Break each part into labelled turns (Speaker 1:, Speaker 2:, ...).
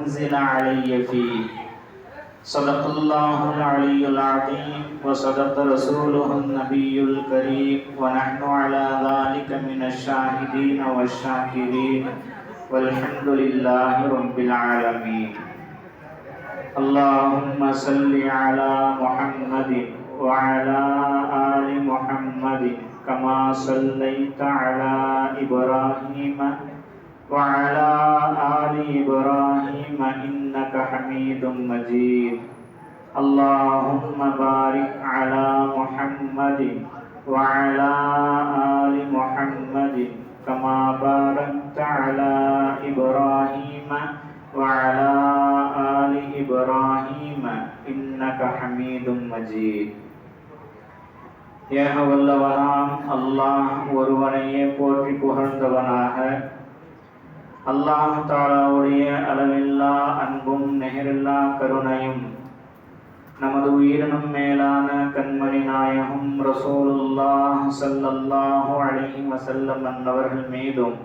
Speaker 1: أنزل علي فيه. صدق الله العلي العظيم وصدق رسوله النبي الكريم ونحن على ذلك من الشاهدين والشاكرين والحمد لله رب العالمين. اللهم صل على محمد وعلى آل محمد كما صليت على إبراهيم وعلى آل إبراهيم إنك حميد مجيد. اللهم بارك على محمد وعلى آل محمد كما باركت على إبراهيم وعلى آل إبراهيم إنك حميد مجيد. ஏக வல்லவனாம் அல்லாஹ் ஒருவனையே போற்றி புகழ்ந்தவனாக, அல்லாஹ் தஆலாவுடைய அளவில்லா அன்பும் நிகரில்லா கருணையும் நமது உயிரினும் மேலான கண்மணி நாயகம் ரசூலுல்லாஹ் ஸல்லல்லாஹு அலைஹி வஸல்லம் அன்னவர்கள் மீதும்,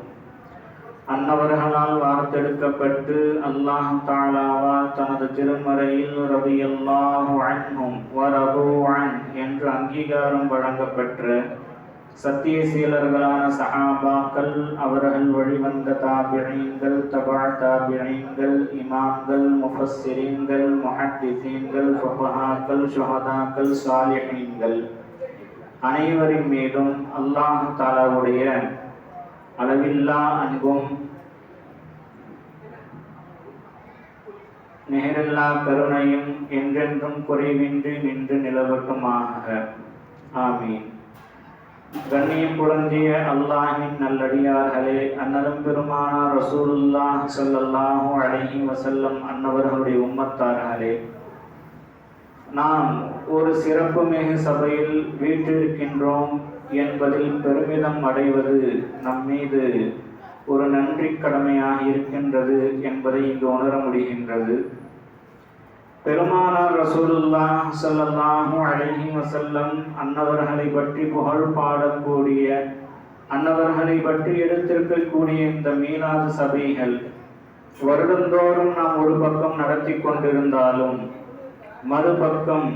Speaker 1: அன்னவர்களால் வார்த்தெடுக்கப்பட்டு அல்லாஹ் தஆலாவால் தனது திருமறையில் ரலியல்லாஹு அன்ஹும் வ ரது அன் என்று அங்கீகாரம் வழங்கப்பெற்ற சத்தியசீலர்களான சஹாபாக்கள், அவர்கள் வழிவந்த தாபிஈன்கள், தபா தாபிஈன்கள், இமாம்கள், முஃபஸ்ஸிரீன்கள், முஹத்திஸீன்கள், ஃபுகஹாக்கள், ஷுஹதாக்கள், சாலிஹீன்கள் அனைவரின் மீதும் அல்லாஹ் தஆலாவுடைய அளவில்லா அன்பும் நிகரில்லா கருணையும் என்றென்றும் குறைவின்றி நின்று நிலவட்டுமாக. ஆமீன். கண்ணியம் பொருந்திய அல்லாஹின் நல்லடியார்களே, அன்னலம் பெருமானார் ரசூலுல்லாஹ் ஸல்லல்லாஹு அலைஹி வஸல்லம் அன்னவர்களுடைய உம்மத்தார்களே, நாம் ஒரு சிறப்பு மிகு சபையில் வீற்றிருக்கின்றோம் என்பதில் பெருமிதம் அடைவது நம் மீது ஒரு நன்றி கடமையாக இருக்கின்றது என்பதை இங்கு உணர முடிகின்றது. பெருமானார் ரசூலுல்லாஹ் ஸல்லல்லாஹு அலைஹி வஸல்லம் அன்னவர்களை பற்றி புகழ் பாடக்கூடிய, அன்னவர்களை பற்றி எடுத்திருக்கக்கூடிய இந்த மீலாது சபைகள் வருடந்தோறும் நாம் ஒரு பக்கம் நடத்தி கொண்டிருந்தாலும், மறுபக்கம்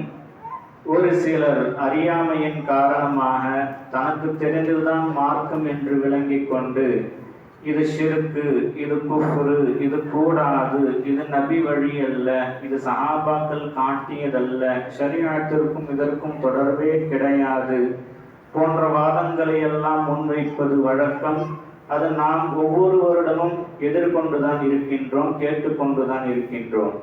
Speaker 1: ஒரு சிலர் அறியாமையின் காரணமாக தனக்கு தெரிந்துதான் மார்க்கம் என்று விளங்கிக் கொண்டு இது ஷிர்கு, இது குஃப்ரு, இது கூடாது, இது நபி வழி அல்ல, இது சஹாபாக்கள் காட்டியதல்ல, ஷரீஅத்திற்கும் இதற்கும் தொடர்பே கிடையாது போன்ற வாதங்களை எல்லாம் முன்வைப்பது வழக்கம். அது நாம் ஒவ்வொரு வருடமும் எதிர்கொண்டுதான் இருக்கின்றோம், கேட்டுக்கொண்டுதான் இருக்கின்றோம்.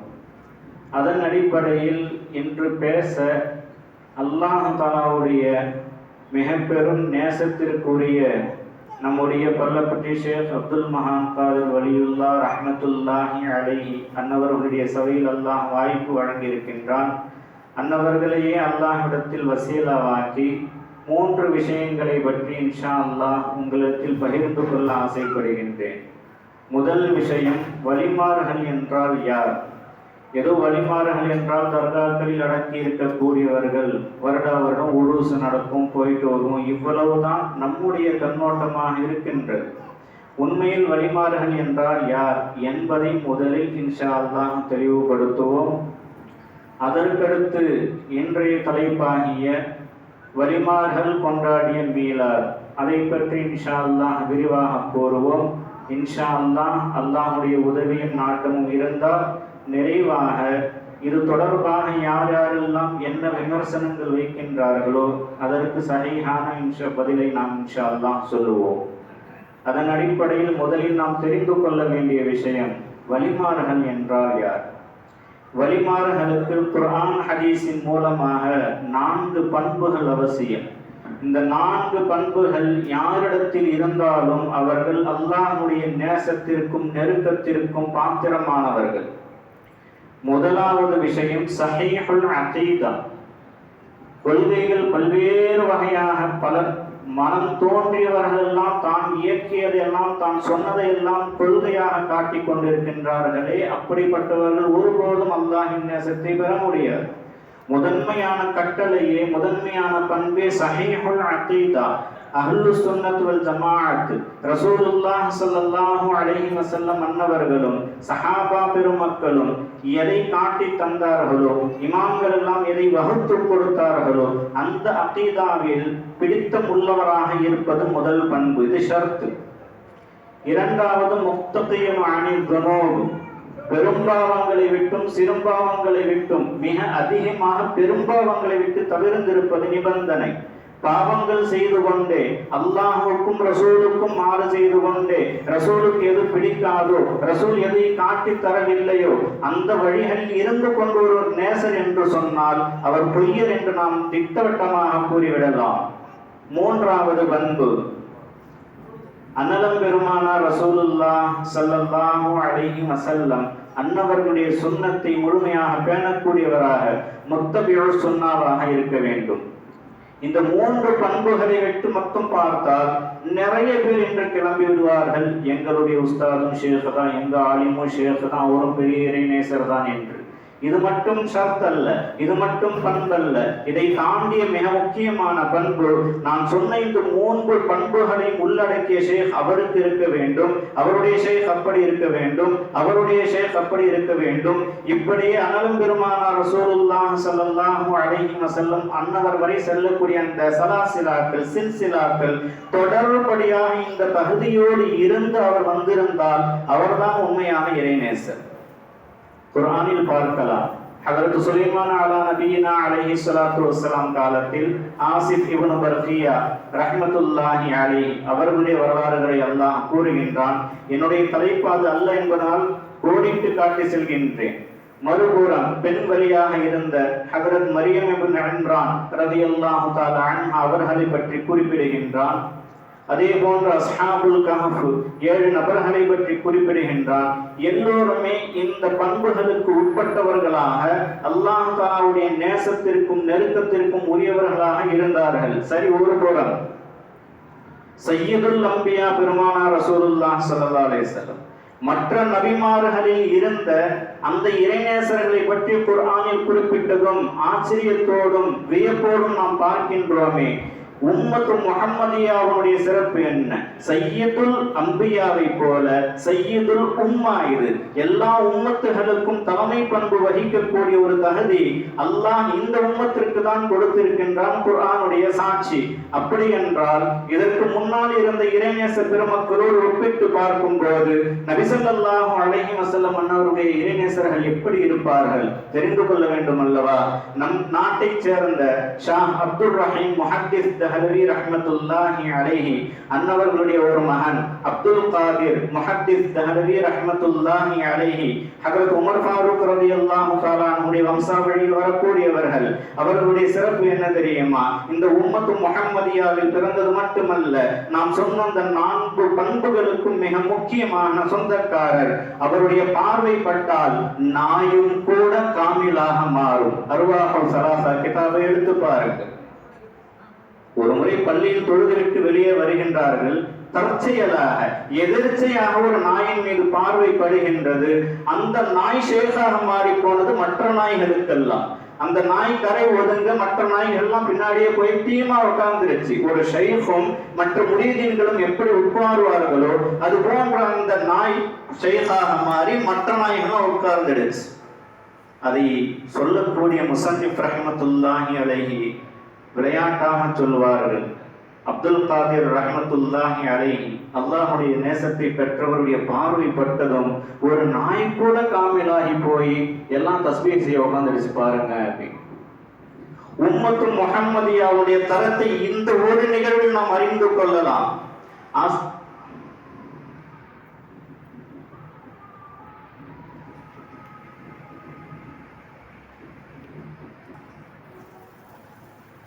Speaker 1: அதன் அடிப்படையில் இன்று பேச அல்லாஹ் தஆலாவுடைய மிக பெரும் நேசத்திற்குரிய நம்முடைய பல்லப்பட்டி ஷேக் அப்துல் மஹான் காதிர் வலியுல்லாஹ் ரஹ்மத்துல்லாஹி அலைஹி அன்னவர்களுடைய சபையில் அல்லாஹ் வாய்ப்பு வழங்கியிருக்கின்றான். அன்னவர்களையே அல்லாஹ்விடத்தில் வசீலாவாக்கி 3 விஷயங்களை பற்றி இன்ஷா அல்லாஹ் உங்களிடத்தில் பகிர்ந்து கொள்ள ஆசைப்படுகின்றேன். முதல் விஷயம், வழிமாறுகள் என்றால் யார்? ஏதோ வழிமாறுகள் என்றால் தர்காக்களில் அடக்கி இருக்கக்கூடியவர்கள், வருடம் உருசு நடக்கும், போயிட்டு வருவோம், இவ்வளவுதான் நம்முடைய கண்ணோட்டமாக இருக்கின்றது. உண்மையில் வழிமாறுகள் என்றால் யார் என்பதை முதலில் இன்ஷா அல்லாஹ் தெளிவுபடுத்துவோம். அதற்கடுத்து இன்றைய தலைப்பாகிய வழிமாறுகள் கொண்டாடிய மீலாத், அதை பற்றி இன்ஷா அல்லாஹ் விரிவாக கூறுவோம். இன்ஷா அல்லாஹ் அல்லாஹுடைய உதவியும் நாட்டமும் இருந்தால் நிறைவாக இது தொடர்பாக யார் யாரெல்லாம் என்ன விமர்சனங்கள் வைக்கின்றார்களோ அதற்கு சஹீஹான பதிலை நாம் இன்ஷா அல்லாஹ் சொல்லுவோம். அதன் அடிப்படையில் முதலில் நாம் தெரிந்து கொள்ள வேண்டிய விஷயம், வழிமாறுகள் என்றால் யார்? வழிமாறுகளுக்கு குர்ஆன் ஹதீஸின் மூலமாக 4 பண்புகள் அவசியம். இந்த 4 பண்புகள் யாரிடத்தில் இருந்தாலும் அவர்கள் அல்லாஹ்வுடைய நேசத்திற்கும் நெருக்கத்திற்கும் பாத்திரமானவர்கள். முதலாவது விஷயம் சஹீஹுல் அகீதா. கொள்கைகள் பல்வேறு வகையாக பலர் மனம் தோன்றியவர்கள் எல்லாம் தான் இயக்கியதெல்லாம் தான் சொன்னதையெல்லாம் கொள்கையாக காட்டிக் கொண்டிருக்கின்றார்களே, அப்படிப்பட்டவர்கள் ஒருபோதும் அல்லாஹ்வின் நேசத்தை பெற முடியாது. முதன்மையான கட்டளையே, முதன்மையான பண்பே சஹீஹுல் அகீதா, அஹ்லு சுன்னத் வல் ஜமாஅத் ரசூலுல்லாஹ் ஸல்லல்லாஹு அலைஹி வஸல்லம் அன்னவர்களும் சஹாபா பெருமக்களும் எதை காட்டி தந்தார்களோ, இமாம்கள் எல்லாம் எதை வகுத்து கொடுத்தார்களோ அந்த அகீதாவில் பிடித்தம் உள்ளவராக இருப்பது முதல் பண்பு. இது ஷர்த். இரண்டாவது முக்தகியன் அனில் துனூப், பெரும்பாவங்களை விட்டும் சிறுபாவங்களை விட்டும் மிக அதிகமாக பெரும்பாவங்களை விட்டு தவிர்ந்திருப்பது நிபந்தனை. பாவங்கள் செய்து கொண்டே அல்லாஹுக்கும் ரசூலுக்கும் மாறு செய்து கொண்டே ரசூலுக்கு எது பிடிக்காதோ, ரசூல் எதை காட்டி தரவில்லையோ அந்த வழிகளில் இருந்து கொண்டு ஒரு நேசர் என்று சொன்னால் அவர் பொய்யர் என்று நாம் திட்டவட்டமாக கூறிவிடலாம். மூன்றாவது பண்பு, அன்னலம் பெருமானார் ரசூலுல்லாஹ் ஸல்லல்லாஹு அலைஹி வஸல்லம் அன்னவர்களுடைய சுன்னத்தை முழுமையாக பேணக்கூடியவராக முத்தபிஉ சுன்னாவாக இருக்க வேண்டும். இந்த மூன்று பண்புகளை விட்டு மட்டும் பார்த்தால் நிறைய பேர் இன்று கிளம்பி விடுவார்கள், எங்களுடைய உஸ்தாதும் ஷேக் தான், எங்க ஆலிமும் ஷேக் தான், அவரும் பெரிய இறைநேசர் தான் என்று. இது மட்டும் ஷர்த் அல்ல, இது மட்டும் பண்பல்ல. இதை தாண்டிய மிக முக்கியமான பண்பு, நான் சொன்ன இந்த மூன்று பண்புகளை உள்ளடக்கிய ஷேக் அவருக்கு இருக்க வேண்டும், அவருடைய ஷேக் அப்படி இருக்க வேண்டும், அவருடைய ஷேக் அப்படி இருக்க வேண்டும். இப்படியே அனலம் பெருமானார் ரசூலுல்லாஹ் ஸல்லல்லாஹு அலைஹி வஸல்லம் அன்னவர் வரை செல்லக்கூடிய அந்த சலாசிலாக்கள் சில்சிலாக்கள் தொடர்படியாக இந்த பகுதியோடு இருந்து அவர் வந்திருந்தால் அவர்தான் உண்மையான இறைநேசர். குர்ஆனில் பார்க்கலாம், ஹஜ்ரத் சுலைமான் அலா நபியினா அலைஹி ஸலாத்து வஸ்ஸலாம் காலத்தில் ஆசிஃப் இப்னு பர்கியா ரஹ்மத்துல்லாஹி அலைஹி அவர்களுடைய வரலாறுகளை அல்லாஹ் கூறுகின்றான். என்னுடைய தலைப்பு அது அல்ல என்பதால் கோடிட்டு காட்டி செல்கின்றேன். மறுபுறம் பெண் வழியாக இருந்த ஹஜ்ரத் மரியம் இப்னு இம்ரான் ரலியல்லாஹு தஆலா அன்ஹா அவர்களை பற்றி குறிப்பிடுகின்றான். அதே போன்று அஸ்ஹாபுல் கஹஃப் 7 நபர்களை பற்றி குறிப்பிடுகின்றான். எல்லோருமே இந்த பண்புகளுக்கு உட்பட்டவர்களாக அல்லாஹ் தஆலாவுடைய நேசத்திற்கும் நெருக்கத்திற்கும் உரியவர்களாக இருந்தார்கள். சரி, ஒரு புறம் சய்யிதுல் அம்பியா பெருமானார் ரசூலுல்லாஹ் ஸல்லல்லாஹு அலைஹி வஸல்லம் மற்ற நபிமார்களில் இருந்த அந்த இறைநேசர்களை பற்றி குர்ஆனில் குறிப்பிட்டதும் ஆச்சரியத்தோடும் வியப்போடும் நாம் பார்க்கின்றோமே. உம்மத்து முஹம்மதியாவுடைய சிறப்பு என்ன? சய்யிதுல் அம்பியாவை போல சய்யிதுல் உம்மா. இது எல்லா உம்மத்துகளுக்கும் தலைமை பண்பு வகிக்கக்கூடிய ஒரு தகுதி அல்லாஹ் இந்த உம்மத்திற்கு தான் கொடுத்திருக்கின்றான். குர்ஆனுடைய சாட்சி. அப்படி என்றால் இதற்கு முன்னால் இருந்த இறைநேச பெருமக்களோடு ஒப்பிட்டு பார்க்கும் போது நபி ஸல்லல்லாஹு அலைஹி வஸல்லம் அன்னவருடைய இறைநேசர்கள் எப்படி இருப்பார்கள் தெரிந்து கொள்ள வேண்டும் அல்லவா? நம் நாட்டைச் சேர்ந்த ஷாஹ் அப்துல் ரஹீம் முஹத்திஸ் தஹலவி ரஹ்மத்துல்லாஹி அலைஹி அன்னவர்களுடைய ஒரு மகன் அப்துல் காதிர் முஹத்திஸ் தஹலவி ரஹ்மத்துல்லாஹி அலைஹி ஹஜ்ரத் உமர் ஃபாரூக் ரலியல்லாஹு தஆலா அன்ஹுடைய வம்சாவழியில் வரக்கூடியவர்கள். அவர்களுடைய சிறப்பு என்ன தெரியுமா? இந்த உம்மத்து முஹம்மதியாவில் பிறந்தது மட்டுமல்ல, நாம் சொன்ன அந்த 4 பண்புகளுக்கும் மிக முக்கியமான சொந்தக்காரர். அவருடைய பார்வை பட்டால் நாயும் கூட காமிலாக மாறும். அர்வாஹுல் ஸலாஸா கிதாபை எடுத்து பாருங்கள். ஒரு முறை பள்ளியில் தொழுதுவிட்டு வெளியே வருகின்றார்கள். தற்செயலாக எதிர்ச்சையாக ஒரு நாயின் மீது பார்வை படுகின்றது. அந்த நாய் ஷேக்காக மாறி போனது மற்ற நாய்களுக்கெல்லாம். அந்த நாய் கரை ஒதுங்க மற்ற நாய்கள் எல்லாம் பின்னாடியே போய் டீமா உட்கார்ந்துருச்சு. ஒரு ஷைஃபும் மற்ற முரீதீன்களும் எப்படி உட்காருவார்களோ அது போன்ற அந்த நாய் ஷைஃபாக மாறி மற்ற நாய்களும் உட்கார்ந்துடுச்சு. அதை சொல்லக்கூடிய முஸன்னிஃப் ரஹ்மத்துல்லாஹி அலைஹி விளையாட்டாக சொல்வார்கள், அப்துல் காதிர் ரஹ்மத்துல்லாஹி அலைஹி அல்லாஹ்வுடைய நேசத்தை பெற்றவருடைய பார்வை பட்டதும் ஒரு நாய் கூட காமிலாகி போய் எல்லாம் தஸ்பீஹ் செய்ய உட்கார்ந்துடுச்சு பாருங்க அப்படின்னு. உம்மத்து முஹம்மதியாவுடைய தரத்தை இந்த ஒரு நிகழ்வில் நாம் அறிந்து கொள்ளலாம்.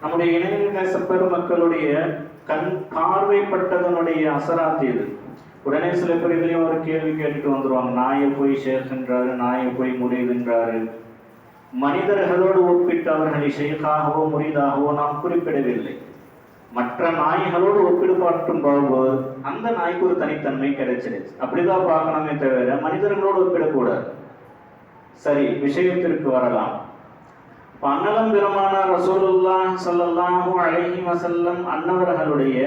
Speaker 1: நம்முடைய இணைய பெருமக்களுடைய கண் பார்வைப்பட்டதனுடைய அசராத்து இது. உடனே சில பேர் இதுலயும் ஒரு கேள்வி கேட்டுட்டு வந்துருவாங்க, நாயை போய் ஷேக்ன்றாரு, நாயை போய் முரீதுன்றாரு. மனிதர்களோடு ஒப்பிட்டு அவர்களை ஷேக்காகவோ முரீதாகவோ நாம் குறிப்பிடவில்லை. மற்ற நாய்களோடு ஒப்பிடு பார்க்கும் போது அந்த நாய்க்கு ஒரு தனித்தன்மை கிடைச்சிருச்சு. அப்படிதான் பார்க்கணுமே தவிர மனிதர்களோடு ஒப்பிடக்கூடாது. சரி, விஷயத்திற்கு வரலாம். அன்னலம் பெருமானார் ரசூலுல்லாஹ் ஸல்லல்லாஹு அலைஹி வஸல்லம் அன்னவர்களுடைய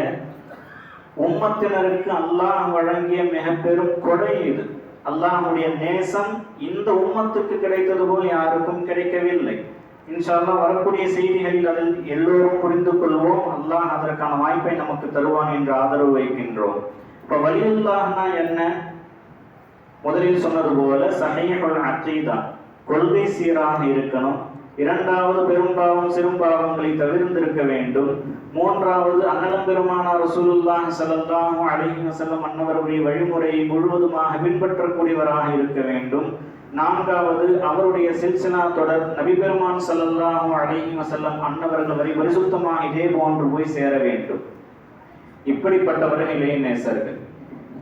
Speaker 1: உம்மத்தினருக்கு அல்லாஹ் வழங்கிய மிக பெரும் கொடை இது. அல்லாஹ்வுடைய நேசம் இந்த உம்மத்துக்கு கிடைத்தது போல் யாருக்கும் கிடைக்கவில்லை. இன்ஷா அல்லாஹ் வரக்கூடிய செய்திகளில் அதில் எல்லோரும் புரிந்து கொள்வோம். அல்லாஹ் அதற்கான வாய்ப்பை நமக்கு தருவான் என்று ஆதரவு வைக்கின்றோம். இப்ப வலியுல்லாஹ்னா என்ன? முதலில் சொன்னது போல சஹீஹுல் அகீதா, கொள்கை சீராக இருக்கணும். இரண்டாவது, பெரும்பாவம் சிறும்பாவங்களை தவிர்த்திருக்க வேண்டும். மூன்றாவது, அன்னலம் பெருமானார் ரசூலுல்லாஹி ஸல்லல்லாஹு அலைஹி வஸல்லம் அன்னவருடைய வழிமுறையை முழுவதுமாக பின்பற்றக்கூடியவராக இருக்க வேண்டும். நான்காவது, அவருடைய சில்சிலா தொடர் நபி பெருமான் ஸல்லல்லாஹு அலைஹி வஸல்லம் அன்னவர்கள் வரை பரிசுத்தமாக இதே போன்று போய் சேர வேண்டும். இப்படிப்பட்டவர்களே நேசர்கள்.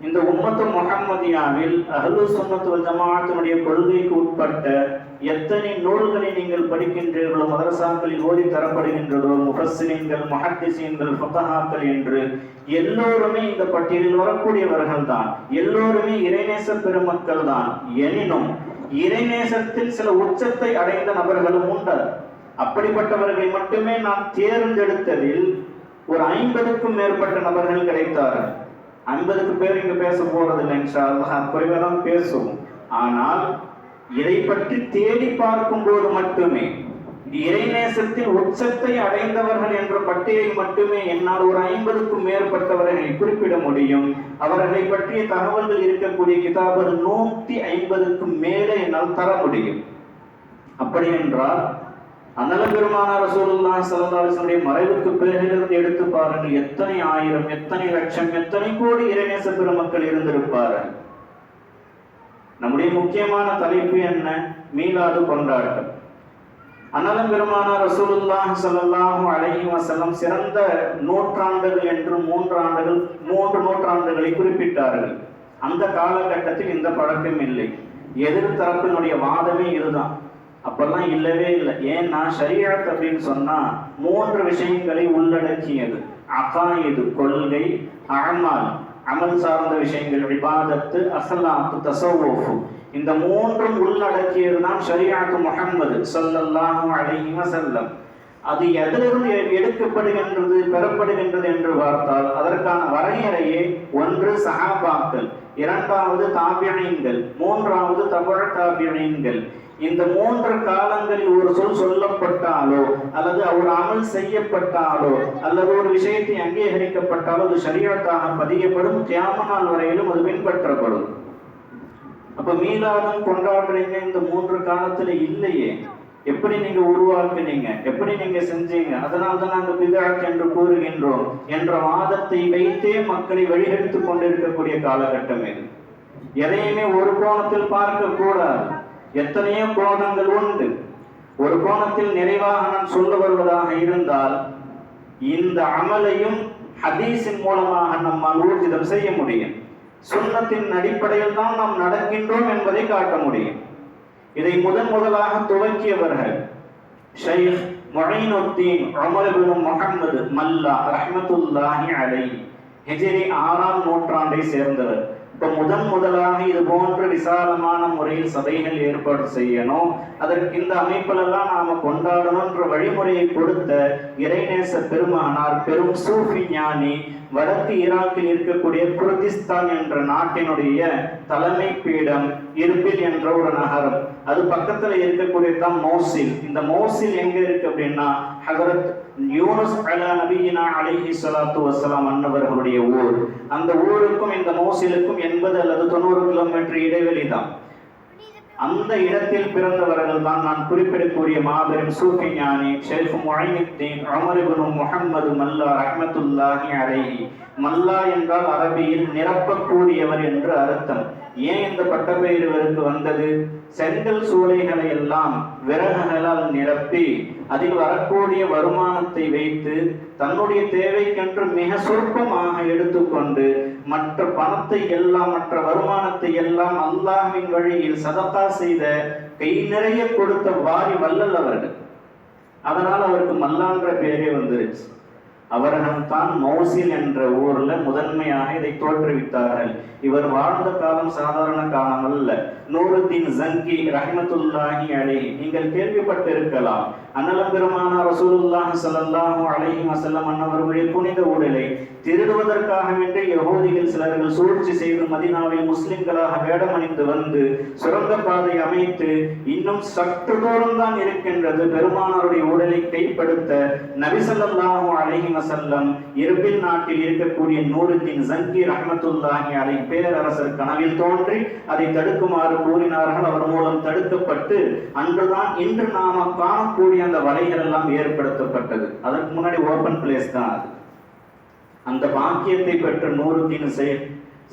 Speaker 1: இந்த உம்மத்து முஹம்மதியாவில் அஹ்லுஸ் சுன்னத் வல் ஜமாஅத்தினுடைய கொள்கைக்கு உட்பட்ட எத்தனை நூல்களை நீங்கள் படிக்கின்றீர்களோ, மதரசாக்களில் ஓதி தரப்படுகின்றதோ, முஃபஸ்ஸிரீன்கள், முஹத்திஸீன்கள், ஃபுகஹாக்கள் என்று எல்லோருமே இந்த பட்டியலில் வரக்கூடியவர்கள் தான். எல்லோருமே இறைநேச பெருமக்கள் தான். எனினும் இறைநேசத்தில் சில உச்சத்தை அடைந்த நபர்களும் உண்டு. அப்படிப்பட்டவர்களை மட்டுமே நான் தேர்ந்தெடுத்ததில் ஒரு 50க்கும் மேற்பட்ட நபர்கள் கிடைத்தார்கள். 50 பேர் இங்கு பேச போறதில்லை, இன்ஷா அல்லாஹ் குறைவாக தான் பேசுவோம். ஆனால் இதை பற்றி தேடி பார்க்கும் போது மட்டுமே இறைநேசத்தில் உச்சத்தை அடைந்தவர்கள் என்ற பட்டியலில் மட்டுமே என்னால் ஒரு 50க்கும் மேற்பட்டவர்களை குறிப்பிட முடியும். அவர்களை பற்றிய தகவல்கள் இருக்கக்கூடிய கிதாபுகள் 150க்கும் மேலே என்னால் தர முடியும். அப்படி என்றால் அன்னலம் பெருமானார் ரசூலுல்லாஹி ஸல்லல்லாஹு அலைஹி வஸல்லம் மறைவுக்கு பிறகிலிருந்து எடுத்து பாருங்கள், எத்தனை ஆயிரம், எத்தனை லட்சம், எத்தனை கோடி இறைநேச பெருமக்கள் இருந்திருப்பார்கள். நம்முடைய முக்கியமான தலைப்பு என்ன? மீலாது கொண்டாட்டம். அன்னலம் பெருமானார் ரசூலுல்லாஹி ஸல்லல்லாஹு அலைஹி வஸல்லம் சிறந்த நூற்றாண்டுகள் என்று 3 நூற்றாண்டுகளை குறிப்பிட்டார்கள். அந்த காலகட்டத்தில் இந்த பழக்கம் இல்லை. எதிர்த்தரப்பினுடைய வாதமே இதுதான். அப்பெல்லாம் இல்லவே இல்லை. ஏன்னா ஷரீஅத் அப்படின்னு சொன்னா 3 விஷயங்களை உள்ளடக்கியது. அகாயிது கொள்கை, அமல் அமல் சார்ந்த விஷயங்கள், இபாதத்து, அஹ்லாக், தஸவ்வுஃப், இந்த 3ம் உள்ளடக்கியது தான் ஷரீஅத் முஹம்மது ஸல்லல்லாஹு அலைஹி வஸல்லம். அது எதிலிருந்து எடுக்கப்படுகின்றது, பெறப்படுகின்றது என்று பார்த்தால் அதற்கான வரையறையே ஒன்று சஹாபாக்கள், இரண்டாவது தாபிஈன்கள், மூன்றாவது தபுஉ தாபிஈன்கள். இந்த 3 காலங்களில் ஒரு சொல் சொல்லப்பட்டாலோ அல்லது ஒரு அமல் செய்யப்பட்டாலோ அல்லது ஒரு விஷயத்தை அங்கீகரிக்கப்பட்டாலோ அது ஷரீஅத்தாக பதியப்படும். கியாமத் நாள் வரையிலும் அது பின்பற்றப்படும். அப்ப மீலாதும் கொண்டாடுறீங்க, இந்த 3 காலத்துல இல்லையே, எப்படி நீங்க உருவாக்குனீங்க, எப்படி நீங்க செஞ்சீங்க, அதனால்தான் நாங்க பித்அத் என்று கூறுகின்றோம் என்ற வாதத்தை வைத்தே மக்களை வழிகெடுத்துக் கொண்டிருக்கக்கூடிய காலகட்டம் இது. எதையுமே ஒரு கோணத்தில் பார்க்க கூடாது. எத்தனையோ கோணங்கள் உண்டு. ஒரு கோணத்தில் நிறைவாக நான் சொல்ல வருவதாக இருந்தால் இந்த அமலையும் ஹதீஸின் மூலமாக நம்மால் ஊர்ஜிதம் செய்ய முடியும். சுன்னத்தின் அடிப்படையில் தான் நாம் நடக்கின்றோம் என்பதை காட்ட முடியும். இதை முதலாக துவக்கியவர்கள் ஷைக் முஈனுத்தீன் உமர் இப்னு முஹம்மது மல்லா ரஹ்மத்துல்லாஹி அலைஹி, ஹிஜ்ரி 6ஆம் நூற்றாண்டை சேர்ந்தவர். இப்போ முதலாக இது போன்ற விசாலமான முறையில் சபைகள் ஏற்பாடு செய்யணும், அதற்கு இந்த அமைப்பிலெல்லாம் நாம கொண்டாடணும்ன்ற வழிமுறையை கொடுத்த இறைநேச பெருமானார், பெரும் சூஃபி ஞானி, வடக்கு ஈராக்கில் இருக்கக்கூடிய குர்திஸ்தான் என்ற நாட்டினுடைய தலைமை பீடம் இர்பில் என்ற ஒரு நகரம். அது பக்கத்துல இருக்கக்கூடிய தான் மௌசில். இந்த மௌசில் எங்க இருக்கு அப்படின்னா ஹஜரத் யூனுஸ் அலா நபியினா அலைஹி ஸலாத்து வஸ்ஸலாம் அன்னவர்களுடைய ஊர். அந்த ஊருக்கும் இந்த மௌசிலுக்கும் 80 அல்லது 90 கிலோமீட்டர் இடைவெளி தான். அந்த இடத்தில் பிறந்தவர்கள் தான் நான் குறிப்பிடக்கூடிய மாபெரும் சூஃபி ஞானி ஷைக் முஈனுத்தீன் உமர் இப்னு முஹம்மது மல்லா ரஹ்மத்துல்லாஹி அலைஹி. மல்லா என்றால் அரபியில் நிரப்பக்கூடியவர் என்று அர்த்தம். ஏன் இந்த பட்டப்பெயர் இவருக்கு வந்தது? செங்கல் சூளைகளை எல்லாம் விறகுகளால் நிரப்பி அதில் வரக்கூடிய வருமானத்தை வைத்து தன்னுடைய தேவைக்கென்று மிக சொற்பமாக எடுத்துக்கொண்டு மற்ற பணத்தை எல்லாம், மற்ற வருமானத்தை எல்லாம் அல்லாஹ்வின் வழியில் சதகா செய்த, கை நிறைய கொடுத்த வாரி வல்லல் அவர்கள். அதனால் அவருக்கு மல்லான்ற பேரே வந்துருச்சு. அவர்கள் தான் மௌசில் என்ற ஊர்ல முதன்மையாக இதை தோற்றுவித்தார்கள். இவர் வாழ்ந்த காலம் சாதாரண காலம் அல்ல. நூருத்தீன் ஜங்கி ரஹ்மத்துல்லாஹி அலைஹி நீங்கள் கேள்விப்பட்டிருக்கலாம். அன்னலம் பெருமானார் ரசூலுல்லாஹி ஸல்லல்லாஹு அலைஹி வஸல்லம் அன்னவர்களுடைய புனித உடலை திருடுவதற்காக வேண்டி யஹூதிகள் சிலர்கள் சூழ்ச்சி செய்து மதீனாவில் முஸ்லிம்களாக வேடமணிந்து வந்து சுரங்கப்பாதை அமைத்து இன்னும் சற்று தூரம் தான் இருக்கின்றது பெருமானாருடைய உடலை கைப்படுத்த நபி ஸல்லல்லாஹு அலைஹி வஸல்லம் இரபில் நாட்டில் இருக்கக்கூடிய நூருத்தீன் ஜங்கி ரஹ்மத்துல்லாஹி அலைஹி பேரரசர் கனவில் தோன்றி அதை தடுக்குமாறு கூறினார்கள். அவர் மூலம் தடுக்கப்பட்டு அன்றுதான் இன்று நாம காணக்கூடிய அந்த வலைகள் எல்லாம் ஏற்படுத்தப்பட்டது. அதற்கு முன்னாடி ஓபன் பிளேஸ் தான் அது. அந்த பாக்கியத்தை பெற்ற நூருத்தீன்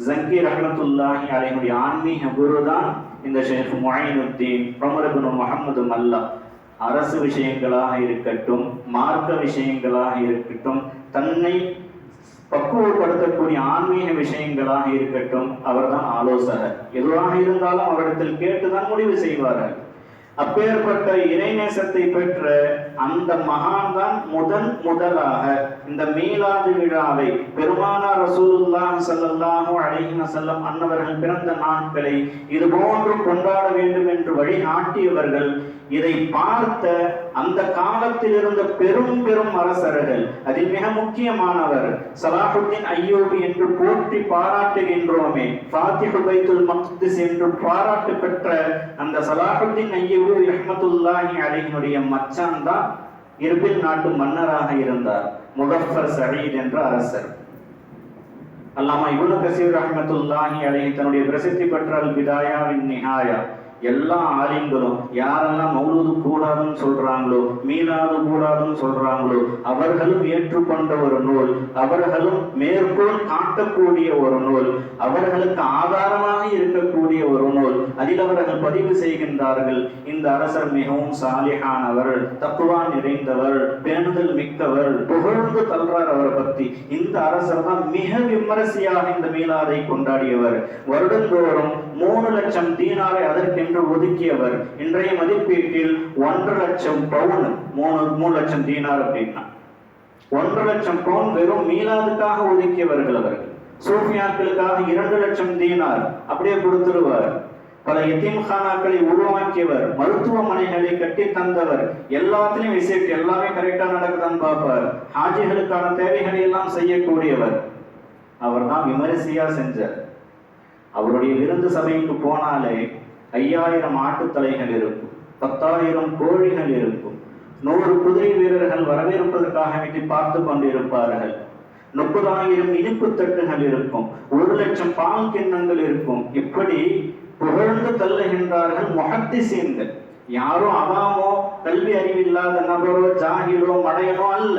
Speaker 1: ஜங்கி ரஹ்மத்துல்லாஹி அலைஹினுடைய ஆன்மீக குரு தான் இந்த ஷேக் முஈனுத்தீன் உமர் இப்னு முஹம்மது மல்லா. அரசு விஷயங்களாக இருக்கட்டும், மார்க்க விஷயங்களாக இருக்கட்டும், தன்னை பக்குவப்படுத்தக்கூடிய ஆன்மீக விஷயங்களாக இருக்கட்டும், அவர்தான் ஆலோசகர். எதுவாக இருந்தாலும் அவரிடத்தில் கேட்டுதான் முடிவு செய்வார்கள். அப்பேற்பட்ட இறைநேசத்தை பெற்ற அந்த மகான் தான் முதலாக இந்த மீலாது விழாவை பெருமானார் ரசூலுல்லாஹி ஸல்லல்லாஹு அலைஹி வஸல்லம் அன்னவர்கள் பிறந்த நாட்களை இது போன்று கொண்டாட வேண்டும் என்று வழிகாட்டியவர்கள். இதை பார்த்த அந்த காலத்தில் இருந்த பெரும் அரசர்கள், அதில் மிக முக்கியமானவர் சலாஹுத்தீன் அய்யூபி என்று போற்றி பாராட்டுகின்றோமே, ஃபாத்திஹுல் பைத்துல் மக்திஸ் என்று பாராட்டு பெற்ற அந்த சலாஹுத்தீன் அய்யூபி ரஹ்மத்துல்லாஹி அலைஹினுடைய மச்சான் தான் இரபில் நாட்டு மன்னராக இருந்தார், முகஃபர் சயீத் என்ற அரசர். அல்லாமா இப்னு கஸீர் ரஹ்மத்துல்லாஹி அலைஹி தன்னுடைய பிரசித்தி பெற்ற அல் பிதாயா வன் நிஹாயா எல்லா ஆலிம்களும் யாரெல்லாம் மௌலூது கூடாதுன்னு சொல்றாங்களோ, மீலாது கூடாதுன்னு சொல்றாங்களோ, அவர்களும் ஏற்றுக்கொண்ட ஒரு நூல், அவர்களும் மேற்கோள் காட்டக்கூடிய ஒரு நூல், அவர்களுக்கு ஆதாரமாக இருக்கக்கூடிய ஒரு நூல். அதில் அவர்கள் பதிவு செய்கின்றார்கள், இந்த அரசர் மிகவும் சாலிஹானவர், தக்வா நிறைந்தவர், பேணுதல் மிக்கவர், புகழ்ந்து தள்ளுறார் அவரை பத்தி. இந்த அரசர் தான் மிக விமரிசையாக இந்த மீலாதை கொண்டாடியவர். வருடந்தோறும் 3 லட்சம் தீனாரை அதற்கு ஒதுக்கியவர். இன்றைய மதிப்பீட்டில் 1.5 லட்சம் பவுன், 3 லட்சம் தீனார் அப்படின்னா 1.5 லட்சம் பவுன் வெறும் மீலாதுக்காக ஒதுக்கியவர்கள். அவர்கள் சூஃபியாக்களுக்காக 2 லட்சம் தீனார் அப்படியே கொடுத்துருவார். பல யத்தீம்கானாக்களை உருவாக்கியவர், மருத்துவமனைகளை கட்டி தந்தவர், எல்லாத்திலையும் விசிட் எல்லாமே கரெக்டா நடக்குதான்னு பார்ப்பார். ஹாஜிகளுக்கான தேவைகளை எல்லாம் செய்யக்கூடியவர். அவர் தான் விமரிசையா செஞ்சார். அவருடைய விருந்து சபைக்கு போனாலே 5000 ஆட்டுத்தலைகள் இருக்கும், 10,000 கோழிகள் இருக்கும், 100 குதிரை வீரர்கள் வரவேற்பதற்காக வேண்டி பார்த்து கொண்டிருப்பார்கள், 30,000 இனிப்பு தட்டுகள் இருக்கும், 1 லட்சம் பால் கிண்ணங்கள் இருக்கும். இப்படி புகழ்ந்து தள்ளுகின்றார்கள் முஹத்திஸீன்கள். யாரோ அவாமோ கல்வி அறிவில்லாத நபரோ ஜாகிலோ மடையனோ அல்ல,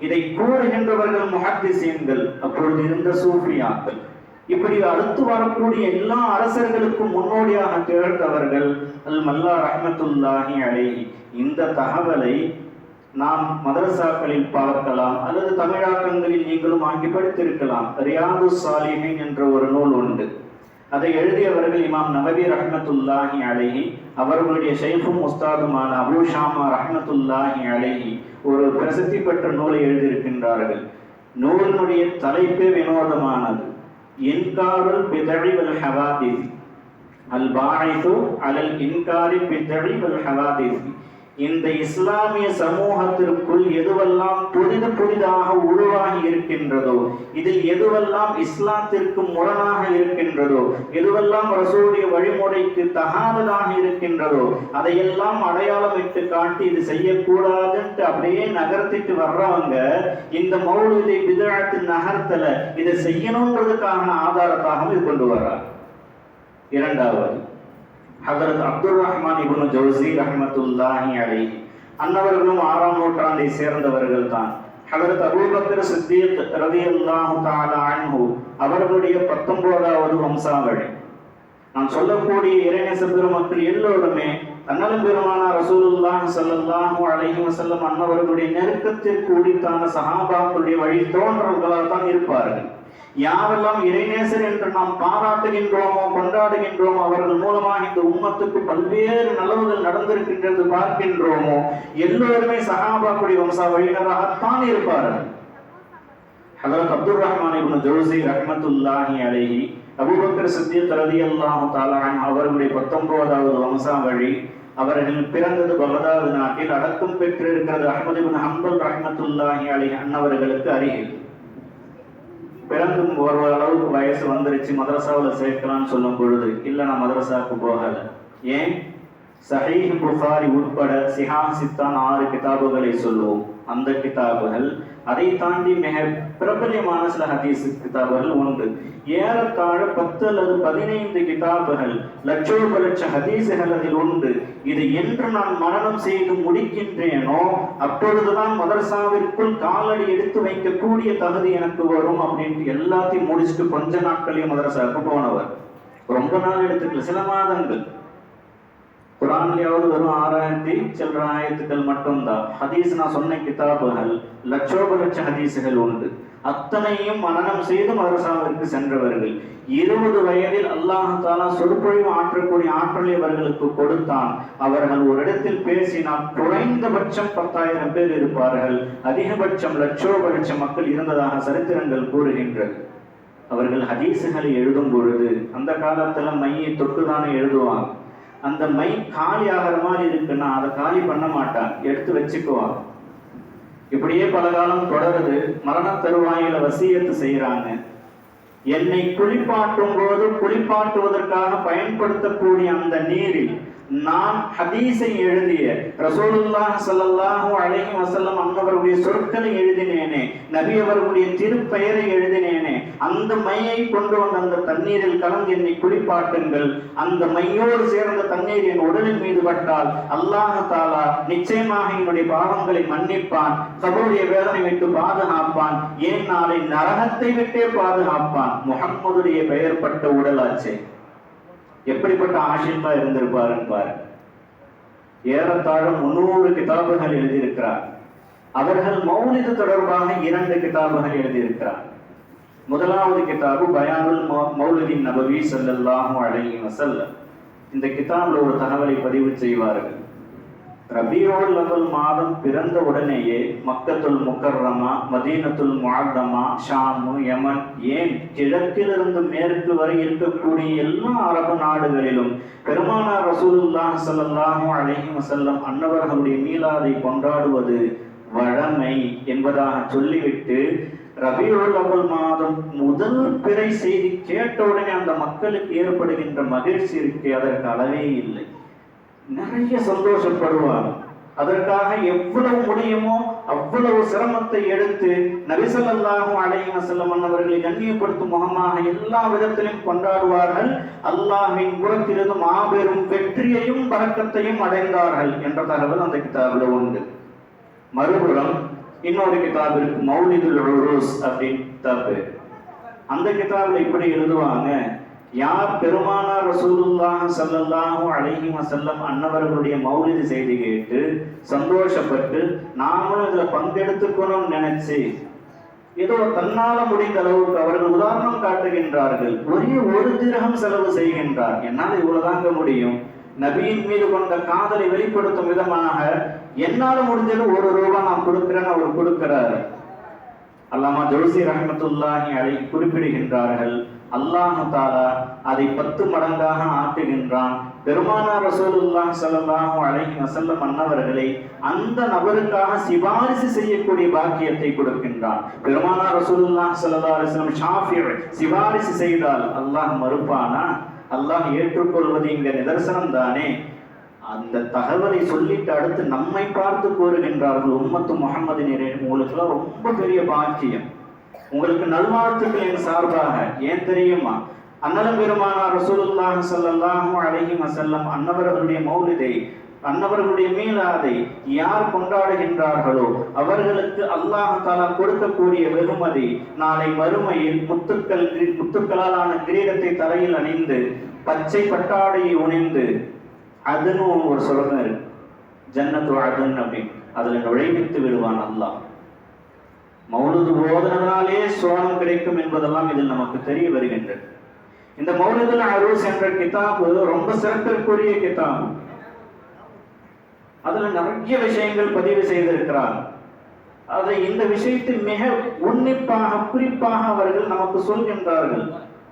Speaker 1: இதை கூறுகின்றவர்கள் முஹத்திஸீன்கள், அப்பொழுது இருந்த சூஃபியாக்கள். இப்படி அடுத்து வரக்கூடிய எல்லா அரசர்களுக்கும் முன்னோடியாக திகழ்ந்தவர்கள் அல் மல்லா ரஹ்மத்துல்லாஹி அலைஹி. இந்த தகவலை நாம் மதரசாக்களில் பார்க்கலாம், அல்லது தமிழாக்கங்களில் நீங்களும் வாங்கி படித்திருக்கலாம். ரியாது சாலிஹின் என்ற ஒரு நூல் உண்டு. அதை எழுதியவர்கள் இமாம் நவவி ரஹ்மத்துல்லாஹி அலைஹி. அவர்களுடைய ஷைஃபும் உஸ்தாதுமான அபூ ஷாமா ரஹ்மத்துல்லாஹி அலைஹி ஒரு பிரசித்தி பெற்ற நூலை எழுதியிருக்கின்றார்கள். நூலினுடைய தலைப்பே வினோதமானது. இன்காருல் பிதஇ வல் ஹவாதிஸ், அல் பாஇது அலல் இன்காரி பிதஇ வல் ஹவாதிஸ். இந்த இஸ்லாமிய சமூகத்திற்குள் எதுவெல்லாம் புதிதாக உருவாகி இருக்கின்றதோ, இதில் எதுவெல்லாம் இஸ்லாத்திற்கு முரணாக இருக்கின்றதோ, எதுவெல்லாம் ரசூலுடைய வழிமுறைக்கு தகாததாக இருக்கின்றதோ, அதையெல்லாம் அடையாளமிட்டு காட்டி இது செய்யக்கூடாதுன்ட்டு அப்படியே நகர்த்திட்டு வர்றவங்க இந்த மௌலூதை பிதஅத்து நகர்த்தல, இதை செய்யணுன்றதுக்கான ஆதாரத்தாகவும் இது கொண்டு வர்றாங்க. இரண்டாவது ஹஜ்ரத் அப்துர் ரஹ்மான் இப்னு ஜௌஸி ரஹ்மத்துல்லாஹி அலைஹி அன்னவர்களும் 6ஆம் நூற்றாண்டை சேர்ந்தவர்கள் தான். ஹஜ்ரத் அபூபக்கர் சித்தீக் ரலியல்லாஹு தஆலா அன்ஹு அவர்களுடைய 19வது வம்சாவழி. நான் சொல்லக்கூடிய இறைநேச பெருமக்கள் எல்லோருமே அன்னலம் பெருமானார் ரசூலுல்லாஹி ஸல்லல்லாஹு அலைஹி வஸல்லம் அன்னவர்களுடைய நெருக்கத்திற்கு உரித்தான சஹாபாக்களுடைய வழி தோன்றல்களால் தான் இருப்பார்கள். யாரெல்லாம் இறைநேசர் என்று நாம் பாராட்டுகின்றோமோ கொண்டாடுகின்றோமோ, அவர்கள் மூலமாக இந்த உம்மத்துக்கு பல்வேறு நலவுகள் நடந்திருக்கின்றது பார்க்கின்றோமோ, எல்லோருமே சஹாபாக்களுடைய வம்சாவழியினராகத்தான் இருப்பார்கள். ஹஜ்ரத் அப்துர் ரஹ்மான் இப்னு ஜௌஸி ரஹ்மத்துல்லாஹி அலைஹி அபூபக்கர் சித்திக் ரலியல்லாஹு தஆலா அன்ஹு அவர்களுடைய 19வது வம்சாவழி. அவர்கள் பிறந்தது பகதாது நாட்டில். அடக்கம் பெற்றிருக்கிறது அஹ்மது இப்னு ஹம்பல் ரஹ்மத்துல்லாஹி அலைஹி அன்னவர்களுக்கு அருகில். பிறந்தும் ஒரு அளவுக்கு வயசு வந்துருச்சு, மதரசாவில் சேர்க்கலாம்னு சொல்லும் பொழுது இல்லை, நான் மதரசாவுக்கு போகலை. ஏன்? சஹீஹ் புகாரி உட்பட சிஹாஹ் சித்தான் 6 கிதாபுகளை சொல்லுவோம். அந்த கிதாபுகள், அதை தாண்டி மிக பிரபல்யமான சில ஹதீஸ் கிதாபுகள் உண்டு. ஏறத்தாழ 10 அல்லது 15 கிதாபுகள், லட்சோப லட்ச ஹதீசுகள் அதில் உண்டு. இது என்று நான் மனனம் செய்து முடிக்கின்றேனோ அப்பொழுதுதான் மதரசாவிற்குள் காலடி எடுத்து வைக்கக்கூடிய தகுதி எனக்கு வரும் அப்படின்ட்டு எல்லாத்தையும் முடிச்சுட்டு கொஞ்ச நாட்களே மதரசாவுக்கு போனவர். ரொம்ப நாள் எடுத்துக்கல, சில மாதங்கள். குரான்லயாவது வெறும் 6000 சில்லற ஆயத்துக்கள் மட்டும்தான். ஹதீஸ் நான் சொன்ன கிதாபுகள் லட்சோப லட்ச ஹதீசுகள் உண்டு. அத்தனையும் மனனம் செய்து மதரசாவிற்கு சென்றவர்கள். 20 வயதில் அல்லாஹ் தஆலா சொற்பொழிவு ஆற்றக்கூடிய ஆற்றலை அவர்களுக்கு கொடுத்தான். அவர்கள் ஒரு இடத்தில் பேசினால் குறைந்தபட்சம் 10,000 பேர் இருப்பார்கள், அதிகபட்சம் லட்சோப லட்ச மக்கள் இருந்ததாக சரித்திரங்கள் கூறுகின்றது. அவர்கள் ஹதீசுகளை எழுதும் பொழுது அந்த காலத்துல மையை தொட்டுதானே எழுதுவாங்க. அந்த மை காலி ஆகிற மாதிரி இருக்குன்னா அதை காலி பண்ண மாட்டான், எடுத்து வச்சுக்குவான். இப்படியே பல காலம் தொடருது. மரண தருவாயில வசியத்து செய்யறாங்க, என்னை குளிப்பாட்டும் போது குளிப்பாட்டுவதற்காக பயன்படுத்தக்கூடிய அந்த நீரில் நான் ஹதீஸை எழுதிய ரசூலுல்லாஹ் ஸல்லல்லாஹு அலைஹி வஸல்லம் அன்னவருடைய சொற்களை எழுதினேனே, நபி அவர்களுடைய திருப்பெயரை எழுதினேனே, அந்த மையை கொண்டு வந்த அந்த தண்ணீரில் கலந்து என்னை குளிப்பாட்டுங்கள். அந்த மையோடு சேர்ந்த தண்ணீர் என் உடலின் மீது பட்டால் அல்லாஹ் தஆலா நிச்சயமாக என்னுடைய பாவங்களை மன்னிப்பான், கபருடைய வேதனை விட்டு பாதுகாப்பான், ஏன் நாளை நரகத்தை விட்டே பாதுகாப்பான். முஹம்மதுடைய பெயர் பட்ட உடலாச்சே, எப்படிப்பட்ட ஆஷிக்கா இருந்திருப்பாருன்னு பாரு. ஏறத்தாழ 300 கிதாபுகள் எழுதியிருக்கிறார். அவர்கள் மௌலிது தொடர்பாக 2 கிதாபுகள் எழுதியிருக்கிறார். முதலாவது கிதாபு பயானுல் மௌலிதின் நபவி ஸல்லல்லாஹு அலைஹி வஸல்லம். இந்த கிதாபில் ஒரு தகவலை பதிவு செய்வார்கள். ரபியுல் அவ்வல் மாதம் பிறந்த உடனேயே மக்கத்துல் முக்கர்ரமா, மதீனத்துல் முஅத்தமா, ஷாம், யமன், ஏன் கிழக்கிலிருந்து மேற்கு வரை இருக்கக்கூடிய எல்லா அரபு நாடுகளிலும் பெருமானார் ரசூலுல்லாஹ் ஸல்லல்லாஹு அலைஹி வஸல்லம் அன்னவர்களுடைய மீலாதை கொண்டாடுவது வழமை என்பதாக சொல்லிவிட்டு, ரபியுல் அவ்வல் மாதம் முதல் பிறை செய்தி கேட்ட உடனே அந்த மக்களுக்கு ஏற்படுகின்ற மகிழ்ச்சி இருக்கு, அதற்கு அளவே இல்லை. நிறைய சந்தோஷப்படுவார். அதற்காக எவ்வளவு முடியுமோ அவ்வளவு சிரமத்தை எடுத்து நபி ஸல்லல்லாஹு அலைஹி வஸல்லம் அவர்களை கண்ணியப்படுத்தும் முகமாக எல்லா விதத்திலும் கொண்டாடுவார்கள். அல்லாஹ்வின் புறத்திலிருந்து மாபெரும் வெற்றியையும் பரக்கத்தையும் அடைந்தார்கள் என்ற தகவல் அந்த கிதாபில் உண்டு. மறுபுறம் இன்னொரு கிதாப் இருக்கு, மௌலிதுல் உரூஸ் அப்படின்னு கிதாபு. அந்த கிதாபில் இப்படி எழுதுவாங்க, யார் பெருமானார் ரசூலுல்லாஹ் ஸல்லல்லாஹு அலைஹி வஸல்லம் அன்னவர்களுடைய மௌலிது செய்தி கேட்டு சந்தோஷப்பட்டு நாமளும் இதுல பங்கெடுத்துக்கணும்னு நினைச்சு ஏதோ தன்னால முடிந்த அளவுக்கு அவர்கள் உதாரணம் காட்டுகின்றார்கள். ஒரே 1 திர்ஹம் செலவு செய்கின்றார். என்னால் இவ்வளவுதாங்க முடியும். நபியின் மீது கொண்ட காதலை வெளிப்படுத்தும் விதமாக என்னால முடிஞ்சது 1 ரூபாய் நான் கொடுக்கிறேன்னு அவர் கொடுக்கிறாரு. அல்லாமா ஜௌசி ரஹ்மத்துல்லாஹி அலைஹி குறிப்பிடுகின்றார்கள், அல்லாஹ் தஆலா அதை 10 மடங்காக ஆக்குகின்றான். பெருமானார் ரசூலுல்லாஹ் ஸல்லல்லாஹு அலைஹி வஸல்லம் அன்னவர்களை அந்த நபருக்காக சிபாரிசு செய்யக்கூடிய பாக்கியத்தை கொடுக்கின்றான். பெருமானார் ரசூலுல்லாஹ் ஸல்லல்லாஹு அலைஹி வஸல்லம் ஷாஃபிஈ சிபாரிசு செய்தால் அல்லாஹ் மறுப்பானா? அல்லாஹ் ஏற்றுக்கொள்வது இங்க நிதர்சனம் தானே. அந்த தகவலை சொல்லிட்டு அடுத்து நம்மை பார்த்து கூறுகின்றார்கள், உம்மத்து முஹம்மதினரே, உங்களுக்கு ரொம்ப பெரிய பாக்கியம், உங்களுக்கு நல்வாழ்த்துக்கள் என் சார்பாக. ஏன் தெரியுமா? அன்னலம் பெருமானார் ரசூலுல்லாஹ் ஸல்லல்லாஹு அலைஹி வஸல்லம் அன்னவர்களுடைய மௌலிதை, அன்னவர்களுடைய மீலாதை யார் கொண்டாடுகின்றார்களோ அவர்களுக்கு அல்லாஹ் தஆலா கொடுக்கக்கூடிய வெகுமதி நாளை மறுமையில் முத்துக்களாலான கிரீடத்தை தரையில் அணிந்து பச்சை பட்டாடையை உணிந்து அதுன்னு ஒரு சொர்க்கம் இருக்கு, ஜன்னத்து அதுன் அப்படின்னு, அதுல நுழைவித்து விடுவான் அல்லாஹ். மௌலிது ஓதுனதாலே சோனம் கிடைக்கும் என்பதெல்லாம் இதில் நமக்கு தெரிய வருகின்றது. இந்த மௌலிதுல் அரூஸ் என்ற கிதாபு ரொம்ப சிறப்பிற்குரிய கிதாபு. அதுல நிறைய விஷயங்கள் பதிவு செய்திருக்கிறார். அதை இந்த விஷயத்தை மிக உன்னிப்பாக குறிப்பாக அவர்கள் நமக்கு சொல்கின்றார்கள்.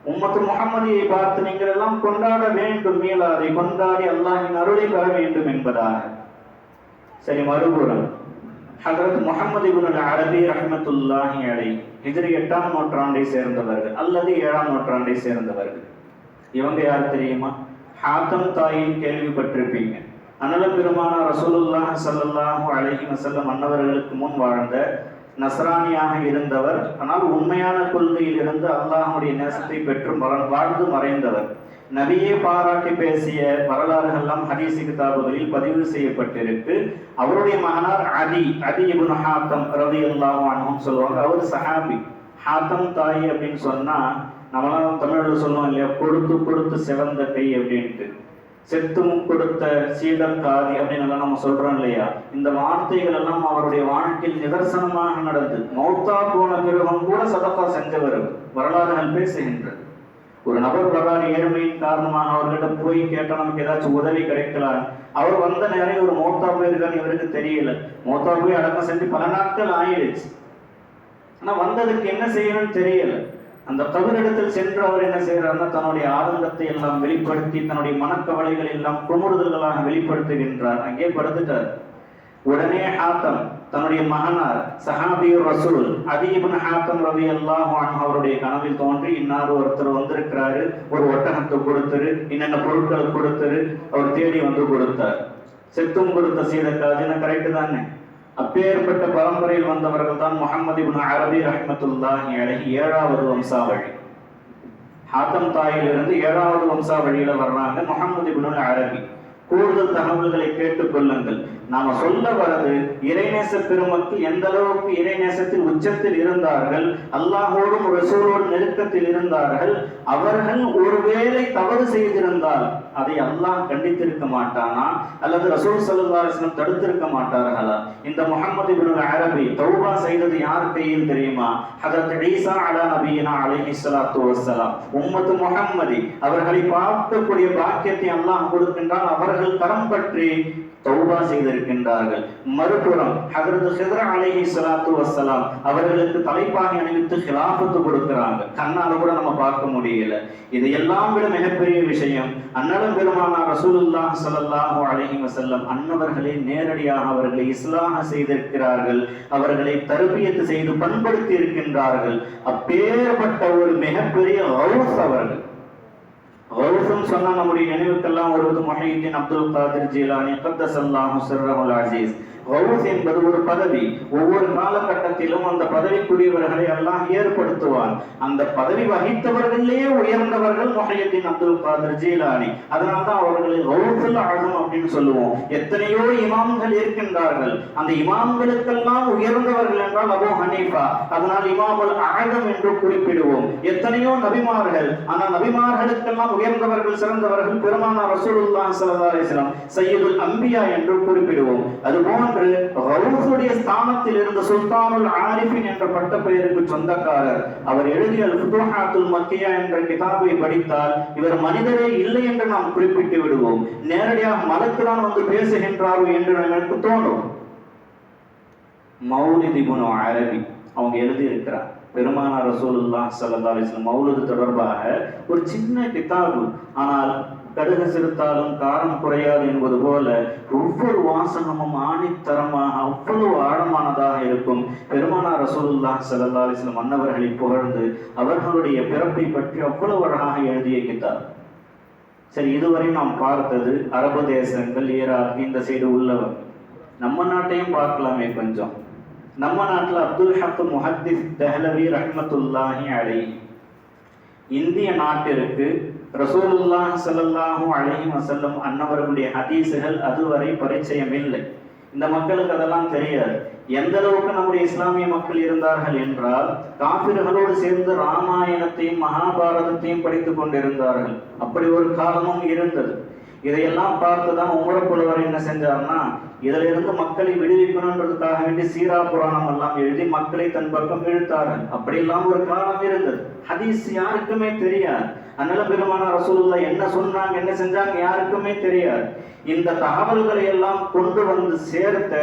Speaker 1: உம்மத்து முஹம்மதியை பார்த்து நீங்கள் எல்லாம் கொண்டாட வேண்டும், மீலாதை கொண்டாடி அல்லாஹின் அருளை பெற வேண்டும் என்பதாக. சரி, மறுபுறம் ஹஜ்ரத் முஹம்மது இப்னு அரபி ரஹ்மத்துல்லாஹி அலைஹி ஹிஜ்ரி 8ஆம் நூற்றாண்டை சேர்ந்தவர்கள் அல்லது 7ஆம் நூற்றாண்டை சேர்ந்தவர்கள். இவங்க யார் தெரியுமா? ஹாத்தம் தாயின் கேள்விப்பட்டிருப்பீங்க. அனல பெருமானார் ரசூலுல்லாஹி ஸல்லல்லாஹு அலைஹி வஸல்லம் அன்னவர்களுக்கு முன் வாழ்ந்த நஸ்ரானியாக இருந்தவர். ஆனால் உண்மையான கொள்கையில் இருந்து அல்லாஹ்வுடைய நேசத்தை பெற்று வாழ்ந்து மறைந்தவர். நபியே பாராட்டி பேசிய வரலாறுகள்லாம் ஹதீஸ் கிதாபுகளில் பதிவு செய்யப்பட்டிருக்கு. அவருடைய மகனார் அதி இப்னு ஹாத்தம் ரலியல்லாஹு அன்ஹு சொல்லுவாங்க. அவர் சஹாபி. ஹாத்தம் தாய் அப்படின்னு சொன்னா நம்மளாம் தமிழ்ல சொல்லுவோம் இல்லையா, கொடுத்து கொடுத்து சிவந்த கை அப்படின்ட்டு, செத்தும் கொடுத்த சீடக்காதி அப்படின்னு நம்ம சொல்றோம் இல்லையா. இந்த வார்த்தைகள் எல்லாம் அவருடைய வாழ்க்கையில் நிதர்சனமாக நடந்து மௌத்தா போன பிறகும் கூட சதகா செஞ்சவர் வரலாறுகள் பேசுகின்றது. ஒரு நபர் வரலாறு ஏழ்மையின் காரணமாக அவர்கிட்ட போய் கேட்ட நமக்கு ஏதாச்சும் உதவி கிடைக்கலாம். அவர் வந்த நேரம் ஒரு மௌத்தா போயிருக்கான்னு இவருக்கு தெரியல. மௌத்தா போய் அடக்கம் செஞ்சு பல நாட்கள் ஆயிடுச்சு. ஆனா வந்ததுக்கு என்ன செய்யணும்னு தெரியல. அந்த கபரிடத்தில் சென்று அவர் என்ன செய்யறாருன்னா தன்னுடைய ஆனந்தத்தை எல்லாம் வெளிப்படுத்தி தன்னுடைய மனக்கவலைகள் எல்லாம் குமுறுதல்களாக வெளிப்படுத்துகின்றார். அங்கே படுத்துட்டார். உடனே ஹாத்தம் தன்னுடைய மகனார் சஹாபியுர் ரசூல் அதி இப்னு ஹாத்தம் ரலியல்லாஹு அன்ஹு அவருடைய கனவில் தோன்றி, இன்னார் ஒருத்தர் வந்திருக்கிறாரு, ஒரு ஒட்டகத்தை கொடுத்துரு, என்னென்ன பொருட்களை கொடுத்துரு, அவர் தேடி வந்து கொடுத்தார். செத்தும் கொடுத்த சீதக்காதின கரெக்டு தானே? அப்பேற்பட்ட பரம்பரையில் வந்தவர்கள் தான் முஹம்மது இப்னு அரபி ரஹ்மத்துல்லாஹி அலைஹி 7வது வம்சாவழி. ஹாத்தம் தாயிலிருந்து 7வது வம்சாவழியில வர்றாங்க முஹம்மது இப்னு அரபி. கூடுதல் தகவல்களை கேட்டுக் கொள்ளுங்கள். நாம சொல்ல வரது இறைநேச பெருமக்கள் எந்த அளவுக்கு இறைநேசத்தில் உச்சத்தில் இருந்தார்கள், அல்லாஹோடும் ரசூலோடும் நெருக்கத்தில் இருந்தார்கள். அவர்கள் ஒருவேளை தவறு செய்திருந்தால் அதை அல்லாஹ் கண்டித்திருக்க மாட்டானா அல்லது ரசூல் ஸல்லல்லாஹு அலைஹி வஸல்லம் தடுத்திருக்க மாட்டார்களா? இந்த முஹம்மது இப்னு அரபி தௌபா செய்தது யார் கையில் தெரியுமா? ஹஜ்ரத் ஈசா அலா நபியினா அலைஹி ஸலாத்து வஸ்ஸலாம் உம்மத்து முஹம்மதி அவர்களை பார்க்கக்கூடிய பாக்கியத்தை அல்லாஹ் கொடுக்கின்றான். அவர்கள் கரம் பற்றி தௌபா செய்திருக்கின்றார்கள். மறுபுறம் ஹஜ்ரத் ஹித்ர் அலைஹி ஸலாத்து வஸ்ஸலாம் அவர்களுக்கு தலைப்பாகை அணிவித்து ஹிலாஃபத்து கொடுக்கிறாங்க. கண்ணால கூட நம்ம பார்க்க முடியல. இதையெல்லாம் விட மிகப்பெரிய விஷயம், அன்னலம் பெருமானார் ரசூலுல்லாஹி ஸல்லல்லாஹு அலைஹி வஸல்லம் அன்னவர்களை நேரடியாக அவர்களை இஸ்லாஹ் செய்திருக்கிறார்கள். அவர்களை தர்பியத் செய்து பண்படுத்தி இருக்கின்றார்கள். அப்பேற்பட்ட ஒரு மிகப்பெரிய கௌஸ் அவர்கள். கௌஸும் சொன்னா நம்முடைய நினைவுக்கெல்லாம் வருவது முஹையீன் அப்துல் காதிர் ஜீலானி கத்தஸல்லாஹு சிர்ரஹுல் அஸீஸ். கௌஸ் என்பது ஒரு பதவி. ஒவ்வொரு காலகட்டத்திலும் அந்த பதவிக்குரியவர்களை அல்லாஹ் ஏற்படுத்துவான். அந்த பதவி வகித்தவர்களே உயர்ந்தவர்கள் முஹையீன் அப்துல் காதிர் ஜீலானி. அதனால்தான் அவர்களை கௌஸுல் ஆஸம் அப்படின்னு சொல்லுவோம். எத்தனையோ இமாம்கள் இருக்கின்றார்கள். அந்த இமாம்களுக்கெல்லாம் உயர்ந்தவர்கள் என்றால் அபூ ஹனீஃபா, அதனால் இமாமுல் ஆஸம் என்று குறிப்பிடுவோம். எத்தனையோ நபிமார்கள், ஆனால் நபிமார்களுக்கெல்லாம் உயர்ந்தவர்கள் சிறந்தவர்கள் பெருமானார் ரசூலுல்லாஹி ஸல்லல்லாஹு அலைஹி வஸல்லம் சய்யிதுல் அன்பியா என்று குறிப்பிடுவோம். அதுபோன்று கௌஸுடைய ஸ்தானத்தில் இருந்த சுல்தானுல் ஆரிஃபின் என்ற பட்ட பெயருக்கு சொந்தக்காரர். அவர் எழுதிய அல் ஃபுதுஹாத்துல் மக்கியா என்ற கிதாபை படித்தால் இவர் மனிதரே இல்லை என்று நாம் குறிப்பிட்டு விடுவோம். நேரடியாக மலக்கு தான் வந்து பேசுகின்றாரோ என்று எனக்கு தோன்றும். மௌலித் இப்னு அரபி அவங்க எழுதி இருக்கிறார். பெருமானார் ரசூலுல்லாஹி ஸல்லல்லாஹு அலைஹி வஸல்லம் மௌலித் தொடர்பாக ஒரு சின்ன கிதாபு. ஆனால் கடுகு சிறுத்தாலும் காரம் குறையாது என்பது போல ஒவ்வொரு வாசகமும் ஆணித்தரமாக அவ்வளவு ஆழமானதாக இருக்கும். பெருமானார் ரசூலுல்லாஹி ஸல்லல்லாஹு அலைஹி வஸல்லம் அன்னவர்களை புகழ்ந்து அவர்களுடைய பிறப்பை பற்றி அவ்வளவு அழகாக எழுதிய கிதாப். சரி, இதுவரை நாம் பார்த்தது அரபு தேசங்கள், ஈராக் இந்த சைடு உள்ளவர். நம்ம நாட்டையும் பார்க்கலாமே கொஞ்சம். நம்ம நாட்டில் அப்துல் ஹக் முஹத்திஸ் தெஹ்லவி ரஹ்மத்துல்லாஹி அலைஹி இந்திய நாட்டிற்கு ரசூலுல்லாஹி ஸல்லல்லாஹு அலைஹி வஸல்லம் அன்னவர்களுடைய ஹதீஸுகள் அதுவரை பரிச்சயம் இல்லை. இந்த மக்களுக்கு அதெல்லாம் தெரியாது. எந்த அளவுக்கு நம்முடைய இஸ்லாமிய மக்கள் இருந்தார்கள் என்றால் காபிர்களோடு சேர்ந்து ராமாயணத்தையும் மகாபாரதத்தையும் படித்துக் கொண்டிருந்தார்கள். அப்படி ஒரு காலமும் இருந்தது. இதையெல்லாம் பார்த்துதான் உமர் புலவர் என்ன செஞ்சார்னா, இதுல இருந்து மக்களை விடுவிக்கணுன்றதுக்காக வேண்டி சீரா புராணம் எல்லாம் எழுதி மக்களை தன் பக்கம் இழுத்தார்கள். அப்படி எல்லாம் ஒரு காலம் இருந்தது. ஹதீஸ் யாருக்குமே தெரியாது. அண்ணல பெருமானார் ரசூலுல்லாஹ் என்ன சொன்னாங்க, என்ன செஞ்சாங்க யாருக்குமே தெரியாது. இந்த தகவல்களை எல்லாம் கொண்டு வந்து சேர்த்த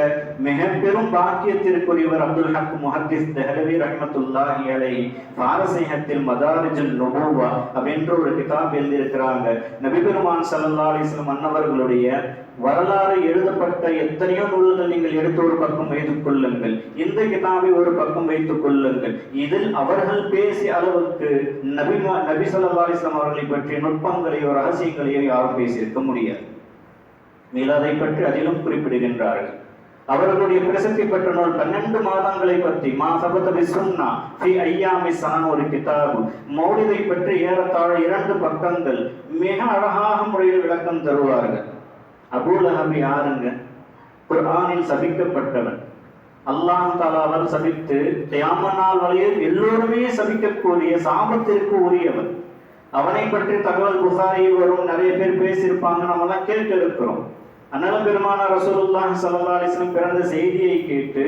Speaker 1: மிக பெரும் பாக்கியத்திற்குரியவர் அப்துல் ஹக் முஹத்திஸ் தெஹ்லவி ரஹ்மத்துல்லாஹி அலைஹி பாரசீகத்தில் மதாரிஜுல் நுபுவா அப்படின்ற ஒரு கிதாப் எழுதியிருக்கிறாங்க. நபி பெருமான் ஸல்லல்லாஹு அலைஹி வஸல்லம் அன்னவர்களுடைய வரலாறு எழுதப்பட்ட எத்தனையோ நூல்கள் நீங்கள் எடுத்து ஒரு பக்கம் வைத்துக் கொள்ளுங்கள், இந்த கிதாபை ஒரு பக்கம் வைத்துக் கொள்ளுங்கள். இதில் அவர்கள் பேசிய அளவுக்கு நபி ஸல்லல்லாஹு அலைஹி வஸல்லம் அவர்களை பற்றிய நுட்பங்களையோ ரகசியங்களையோ யாரும் பேசியிருக்க முடியாது. மீலாதை பற்றி அதிலும் குறிப்பிடுகின்றார்கள். அவர்களுடைய பிரசித்தி பெற்ற நூல் 12 மாதங்களை பற்றி மா சபத பிசுன்னா ஃபி ஐயாமி சனன் ஒரு கிதாபு, மௌலிதை பற்றி ஏறத்தாழ 2 பக்கங்கள் மிக அழகாக முறையில் விளக்கம் தருவார்கள். அபூ லஹப் யாருங்க? குர்ஆனில் சபிக்கப்பட்டவன், அல்லாஹ் தஆலாவால் சபித்து கியாமத் நாள் வரையில் எல்லோருமே சபிக்கக்கூடிய சாபத்திற்கு உரியவன். அவனை பற்றி தகவல் புகாரியில் வரும், நிறைய பேர் பேசியிருப்பாங்க, நம்ம எல்லாம் கேட்டு இருக்கிறோம். அண்ணல பெருமானார் ரசூலுல்லாஹி ஸல்லல்லாஹு அலைஹி வஸல்லம் பிறந்த செய்தியை கேட்டு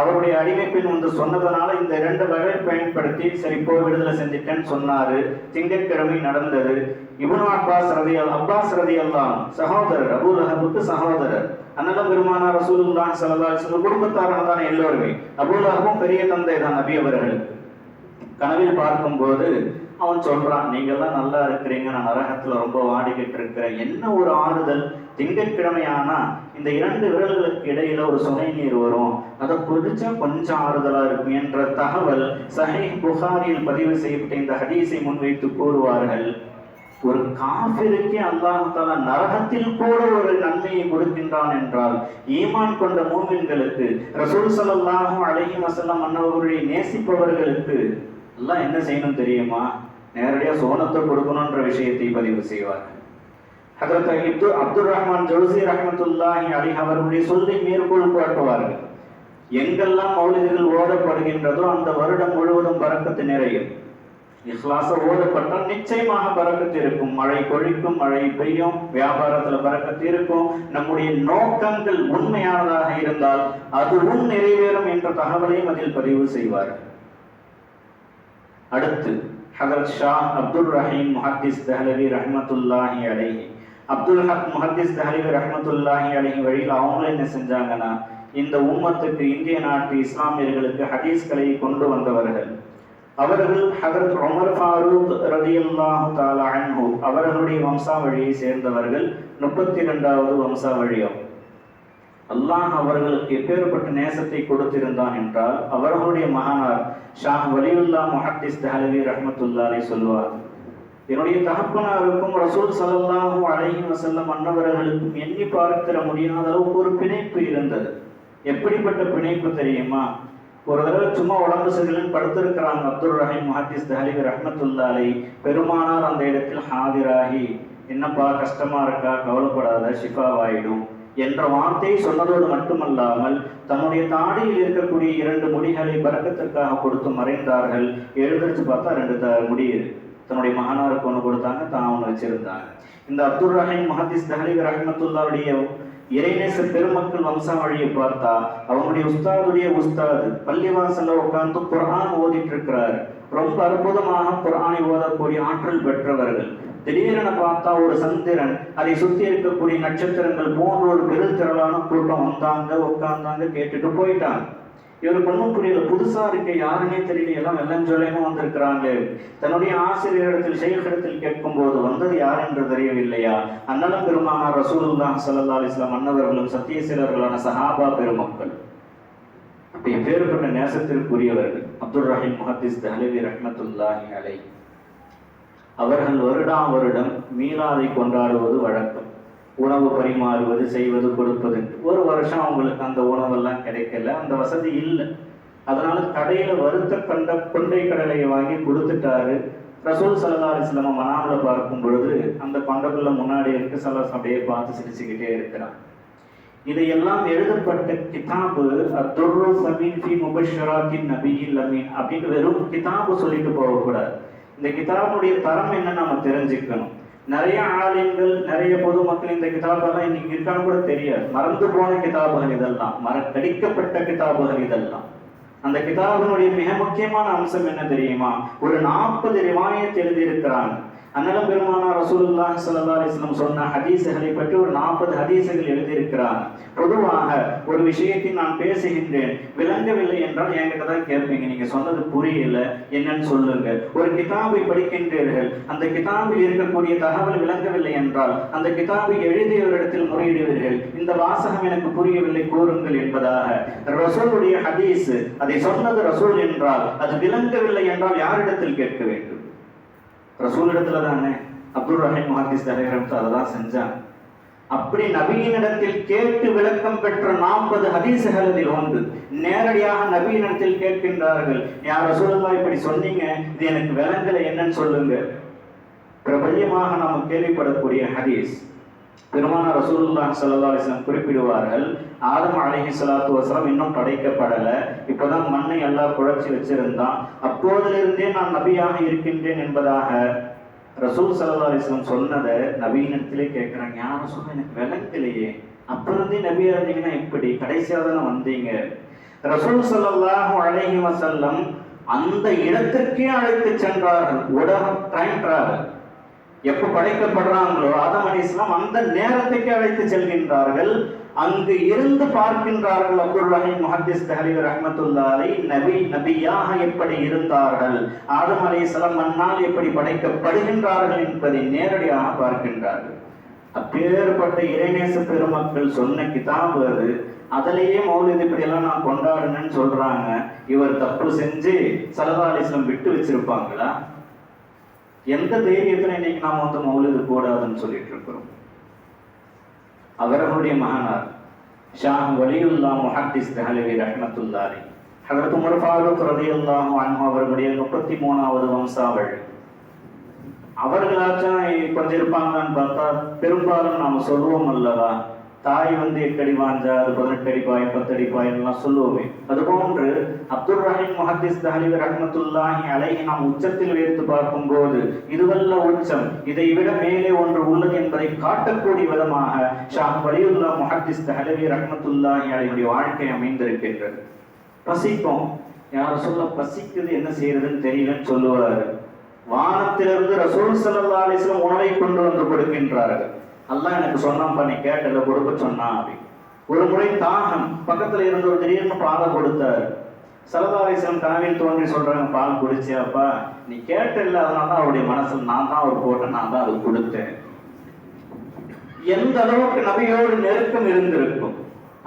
Speaker 1: அவருடைய அடிமை பெண் வந்து சொன்னதனால இந்த 2 வகை பயன்படுத்தி சரி போய் விடுதலை செஞ்சிட்டேன்னு சொன்னாரு. திங்கட்கிழமை நடந்தது. இப்னு அப்பாஸ் ரலியல்லாஹு சகோதரர், அபூ லஹபுக்கு சகோதரர். அண்ணல பெருமானார் ரசூலுல்லாஹி ஸல்லல்லாஹு அலைஹி வஸல்லம் குடும்பத்தாரங்க தான் எல்லோருமே. அபூ லஹபும் பெரிய தந்தை தான் நபி அவர்களுக்கு. கனவில் பார்க்கும்போது அவன் சொல்றான், நீங்க எல்லாம் நல்லா இருக்கிறீங்க, நான் நரகத்துல ரொம்ப வாடிக்கிட்டு இருக்கிறேன், என்ன ஒரு ஆறுதல், திங்கட்கிழமையானா இந்த 2 விரல்களுக்கு இடையில ஒரு சுனை நீர் வரும், அதை குடிச்சா கொஞ்சம் ஆறுதலா இருக்கும் என்ற தகவல் சஹீஹ் புகாரியில் பதிவு செய்யப்பட்ட இந்த ஹதீஸை முன்வைத்து கூறுவார்கள். ஒரு காஃபிருக்கு அல்லாஹ் தஆலா நரகத்தில் கூட ஒரு நன்மையை கொடுக்கின்றான் என்றால், ஈமான் கொண்ட மூமின்களுக்கு, ரசூல் ஸல்லல்லாஹு அலைஹி வஸல்லம் அன்னவர்களை நேசிப்பவர்களுக்கு அல்லாஹ் என்ன செய்யணும் தெரியுமா? நேரடியாக சோனத்தை கொடுக்கணும்ன்ற விஷயத்தை பதிவு செய்வார். ஹஜ்ரத் அப்துல் ரஹ்மான் ஜௌசி ரஹ்மத்துல்லாஹி அலைஹி அவர்களுடைய சொல்லி மேற்கோள் காட்டுவார்கள். எங்கெல்லாம் மௌலிதுகள் ஓதப்படுகின்றதோ அந்த வருடம் முழுவதும் பரக்கத்து நிறையும். இஹ்லாஸ ஓதப்பட்டால் நிச்சயமாக பரக்கத்து இருக்கும். மழை பொழிக்கும், மழை பெய்யும், வியாபாரத்துல பரக்கத்து இருக்கும். நம்முடைய நோக்கங்கள் உண்மையானதாக இருந்தால் அதுவும் நிறைவேறும் என்ற தகவலையும் அதில் பதிவு செய்வார்கள். அடுத்து ஹஜ்ரத் ஷா அப்துல் ரஹீம் முஹத்திஸ் தெஹ்லவி ரஹ்மத்துல்லாஹி அலைஹி, அப்துல் ஹக் முஹத்திஸ் தெஹ்லவி ரஹ்மத்துல்லாஹி அலைஹி வழியில் அவங்க என்ன செஞ்சாங்கன்னா, இந்த உம்மத்துக்கு, இந்திய நாட்டு இஸ்லாமியர்களுக்கு ஹதீஸ்களை கொண்டு வந்தவர்கள். அவர்கள் ஹஜ்ரத் உமர் ஃபாரூக் ரலியல்லாஹு தஆலா அன்ஹு அவர்களுடைய வம்சாவழியை சேர்ந்தவர்கள். 32வது வம்சாவழியம். அல்லாஹ் அவர்களுக்கு எப்பேற்பட்ட நேசத்தை கொடுத்திருந்தான் என்றால், அவர்களுடைய மகனார் ஷா வலியுல்லா முஹத்திஸ் தெஹ்லவி ரஹ்மத்துல்லாஹி அலைஹி சொல்வார், என்னுடைய தகப்பனாருக்கும் ரசூல் ஸல்லல்லாஹு அலைஹி வஸல்லம் அன்னவர்களுக்கும் எண்ணி பார்த்திட முடியாத அளவுக்கு ஒரு பிணைப்பு இருந்தது. எப்படிப்பட்ட பிணைப்பு தெரியுமா? ஒரு தடவை சும்மா உடம்பு சரியில்லைன்னு படுத்திருக்கிறாங்க அப்துல் ரஹீம் முஹத்திஸ் தெஹ்லவி ரஹ்மத்துல்லாஹி அலைஹி. பெருமானார் அந்த இடத்தில் ஹாதிராகி, என்னப்பா கஷ்டமா இருக்கா, கவலைப்படாத, ஷிஃபாவாயிடும் என்ற வார்த்தையை சொன்னதோடு மட்டுமல்லாமல் தன்னுடைய தாடியில் இருக்கக்கூடிய 2 முடிகளை பரக்கத்திற்காக கொடுத்து மறைந்தார்கள். எழுந்திருச்சு பார்த்தா 2 முடி தன்னுடைய மகனாருக்கு ஒன்று கொடுத்தாங்க, தான் ஒன்று வச்சிருந்தாங்க. இந்த அப்துல் ரஹீம் முஹத்திஸ் தெஹ்லவி ரஹ்மத்துல்லாஹுடைய இறைநேச பெருமக்கள் வம்சாவழியை பார்த்தா அவங்களுடைய உஸ்தாதுடைய உஸ்தாது பள்ளிவாசல்ல உட்கார்ந்து குர்ஆன் ஓதிட்டு இருக்கிறார். ரொம்ப அற்புதமாக குர்ஆனை ஓதக்கூடிய ஆற்றல் பெற்றவர்கள். திடீரென பார்த்தா ஒரு சந்திரன், அதை சுத்தி இருக்கக்கூடிய நட்சத்திரங்கள் போன்ற ஒரு பெரும் திரளான கூட்டம் வந்தாங்க, உட்கார்ந்தாங்க, கேட்டுட்டு போயிட்டாங்க. இவருக்கு ஒன்றும் புரியல, புதுசா இருக்க, யாருன்னே தெரியல, எல்லாம் வெள்ளஞ்சொல்லையுமா வந்திருக்கிறாங்க. தன்னுடைய ஆசிரியரிடத்தில் ஷேഖிடத்தில் கேட்கும் போது வந்தது யார் என்று தெரியவில்லையா? அண்ணலம் பெருமானார் ரசூலுல்லாஹி ஸல்லல்லாஹு அலைஹி வஸல்லம் அன்னவர்களும் சத்தியசீலர்களான சஹாபா பெருமக்கள். இப்பேற்பட்ட நேசத்திற்குரியவர்கள் அப்துல் ரஹீம் முஹத்திஸ் தெஹ்லவி ரஹ்மத்துல்லாஹி அலைஹி. அவர்கள் வருடம் மீலாதை கொண்டாடுவது வழக்கம். உணவு பரிமாறுவது, செய்வது, கொடுப்பது. ஒரு வருஷம் அவங்களுக்கு அந்த உணவெல்லாம் கிடைக்கல, அந்த வசதி இல்லை. அதனால கடையில வறுத்த கொண்டை கடலையை வாங்கி கொடுத்துட்டாரு. ரசூல் ஸல்லல்லாஹு அலைஹி வஸல்லம் மனாவுல பார்க்கும் பொழுது அந்த கொண்டைக்குள்ள முன்னாடி இருக்கு, ஸல்லல்லாஹு அப்படியே பார்த்து சிரிச்சுக்கிட்டே இருக்கிறான். இதையெல்லாம் எழுதப்பட்ட கிதாபு அத்-துர்ரு ஸமீன் ஃபி முபஷ்ஷராத்தின் நபியில் அமீன் அப்படின்னு வெறும் கிதாபு சொல்லிட்டு போகக்கூடாது. இந்த கிதாபுடைய தரம் என்ன நம்ம தெரிஞ்சுக்கணும். நிறைய ஆலிம்கள், நிறைய பொதுமக்கள் இந்த கிதாபெல்லாம் இன்னைக்கு இருக்கான்னு கூட தெரியாது. மறந்து போன கிதாபுகள் இதெல்லாம், மறக்கடிக்கப்பட்ட கிதாபுகள் இதெல்லாம். அந்த கிதாபினுடைய மிக முக்கியமான அம்சம் என்ன தெரியுமா? ஒரு 40 ரிவாயத் எழுதியிருக்கிறாங்க. அண்ணலம் பெருமானார் ரசூலுல்லாஹி ஸல்லல்லாஹு அலைஹி வஸல்லம் சொன்ன ஹதீஸ்களை பற்றி ஒரு 40 ஹதீஸ்கள் எழுதியிருக்கிறாங்க. பொதுவாக ஒரு விஷயத்தை நான் பேசுகின்றேன், விளங்கவில்லை என்றால் என்கிட்ட தான் கேட்பீங்க, நீங்க சொன்னது புரியல, என்னன்னு சொல்லுங்க. ஒரு கிதாபை படிக்கின்றீர்கள், அந்த கிதாபில் இருக்கக்கூடிய தகவல் விளங்கவில்லை என்றால் அந்த கிதாபை எழுதியவரிடத்தில் முறையிடுவீர்கள், இந்த வாசகம் எனக்கு புரியவில்லை கூறுங்கள் என்பதாக. ரசூலுடைய ஹதீஸ், அதை சொன்னது ரசூல் என்றால் அது விளங்கவில்லை என்றால் யாரிடத்தில் கேட்க வேண்டும்? ரசூலிடத்துல தானே. அப்துல் ரஹீம் முஹத்திஸ் தலைவர் அதான் செஞ்சாங்க. அப்படி நபியினிடத்தில் கேட்டு விளக்கம் பெற்ற 40 ஹதீஸ்கள் அதில் உண்டு. நேரடியாக நபியினிடத்தில் கேட்கின்றார்கள், யார் ரசூலுல்லாஹ் இப்படி சொன்னீங்க, இது எனக்கு விளங்கலை, என்னன்னு சொல்லுங்க. பிரபல்யமாக நாம் கேள்விப்படக்கூடிய ஹதீஸ், பெருமானார் ரசூலுல்லாஹி ஸல்லல்லாஹு அலைஹி வஸல்லம் குறிப்பிடுவார்கள், ஆதம் அலைஹிஸ்ஸலாத்து வஸலாம் இன்னும் படைக்கப்படல, இப்பதான் மண்ணை எல்லாம் குழைச்சி வச்சிருந்தான், அப்போதிலிருந்தே நான் நபியாக இருக்கின்றேன் என்பதாக ரசூல் ஸல்லல்லாஹு அலைஹி வஸல்லம் சொன்னதை நபியினிடத்திலே கேட்கிறாங்க. யாரும் சொல்ல எனக்கு விளங்கலையே, அப்பிருந்தே நபியா இருந்தீங்கன்னா இப்படி கடைசியாக தானே வந்தீங்க. ரசூல் ஸல்லல்லாஹு அலைஹி வஸல்லம் அந்த இடத்திற்கே அழைத்து சென்றார்கள். உலகம் டைம் டிராவல், எப்ப படைக்கப்படுறாங்களோ ஆதம் அலைஹிஸ்ஸலாம் அந்த நேரத்துக்கு அழைத்து செல்கின்றார்கள். அங்கு இருந்து பார்க்கின்றார்கள் அப்துல் ரஹீம் முஹத்திஸ் தஹ்லீல் ரஹ்மத்துல்லாஹி அலைஹி நபியாக எப்படி இருந்தார்கள், ஆதம் அலைஹிஸ்ஸலாம் மண்ணால் எப்படி படைக்கப்படுகின்றார்கள் என்பதை நேரடியாக பார்க்கின்றார்கள். அப்பேற்பட்ட இறைநேச பெருமக்கள் சொன்ன கிதாப் அது. அதிலேயே மௌலித் இப்படி எல்லாம் நான் கொண்டாடுனேன்னு சொல்றாங்க. இவர் தப்பு செஞ்சு ஸல்லல்லாஹு அலைஹி வஸல்லம் விட்டு வச்சிருப்பாங்களா? எந்த தைரியத்துல இன்னைக்கு நாம மௌலிது கூடாதுன்னு சொல்லிட்டு இருக்கிறோம். அவர்களுடைய மகனார் ஷாஹ் வலியுல்லாஹ் முஹத்திஸ் தஹ்லவி ரஹ்மத்துல்லாஹி ஹஜ்ரத் உமர் ஃபாரூக் ரலியல்லாஹு அன்ஹு அவர்களுடைய 33வது வம்சாவளி. அவர்களாச்சும் கொஞ்சம் இருப்பாங்கன்னு பார்த்தா பெரும்பாலும் நாம சொல்லுவோம் அல்லவா, தாய் 8 அடி வாஞ்சா அது 18 அடி பாய் 10 அடி பாய் எல்லாம் சொல்லுவோமே. அதுபோன்று அப்துல் ரஹீம் முஹத்திஸ் தஹ்லீல் ரஹ்மத்துல்லாஹி அலைஹி நாம் உச்சத்தில் வைத்து பார்க்கும் போது இதுவல்ல உச்சம், இதை விட மேலே ஒன்று உள்ளது என்பதை காட்டக்கூடிய விதமாக ஷாஹ் வலியுல்லாஹ் முஹத்திஸ் தஹ்லீல் ரஹ்மத்துல்லாஹி அலைஹி வாழ்க்கை அமைந்திருக்கின்றது. பசிக்கும், யார் சொல்ல பசிக்குது என்ன செய்யறதுன்னு தெரியலன்னு சொல்லுவாரு. வானத்திலிருந்து ரசூல் ஸல்லல்லாஹு அலைஹி வஸல்லம் உணவை கொண்டு வந்து கொடுக்கின்றார்கள். அல்லாஹ் எனக்கு சொன்னான் பண்ணி கேட்டல கொடுக்க சொன்னான் அப்படி. ஒரு முறை தாகம், பக்கத்துல இருந்து ஒரு திடீர்னு பாலை கொடுத்தாரு. ஸல்லல்லாஹு அலைஹி வஸல்லம் கனவில் தோன்றி சொல்றாங்க, பால் குடிச்சியாப்பா, நீ கேட்டல, அதனால அவருடைய மனசுல நான் தான் அவர் போட்டேன், நான் தான் அது கொடுத்தேன். எந்த அளவுக்கு நபியோடு நெருக்கம் இருந்திருக்கும்.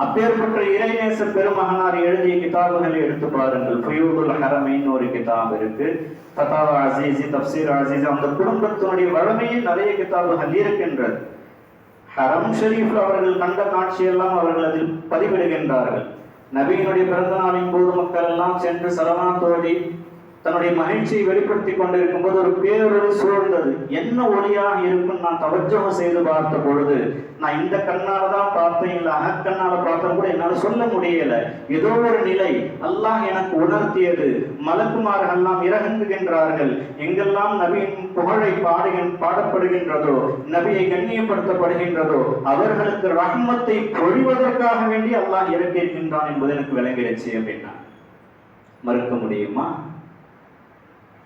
Speaker 1: அப்பேற்பட்ட இறைநேச பெருமகனார் எழுதிய கிதாபுகளை எடுத்து பாருங்கள். ஃபுயூதுல் ஹரமைன் ஒரு கிதாப் இருக்கு, ஃபதாவா அஸீஸி, தஃப்சீர் அஸீஸ். அந்த குடும்பத்தினுடைய வளமையில் நிறைய கிதாபுகள் இருக்கின்றது. ஹரம் ஷரீஃப்ல அவர்கள் கண்ட காட்சியெல்லாம் அவர்கள் அதில் பதிவிடுகின்றார்கள். நபியினுடைய பிறந்த நாளின் போது மக்கள் எல்லாம் சென்று சலவாத்தோடி தன்னுடைய மகிழ்ச்சியை வெளிப்படுத்தி கொண்டிருக்கும் போது ஒரு பேரொளி சூழ்ந்தது. என்ன ஒளியாக இருக்கும் நான் தவஜ்ஜுஹ் செய்து பார்த்த பொழுது, நான் இந்த கண்ணால தான் பார்த்தேன், இல்லை அகக்கண்ணால பார்த்தேன் கூட என்னால் சொல்ல முடியல. ஏதோ ஒரு நிலை அல்லாஹ் எனக்கு உணர்த்தியது. மலக்குமார்கள் எல்லாம் இறங்குகின்றார்கள். எங்கெல்லாம் நபியின் புகழை பாடப்படுகின்றதோ, நபியை கண்ணியப்படுத்தப்படுகின்றதோ, அவர்களுக்கு ரஹ்மத்தை பொழிவதற்காக வேண்டி அல்லாஹ் இறக்கியிருக்கின்றான் என்பது எனக்கு விளங்கிடுச்சு அப்படின்னா மறுக்க முடியுமா?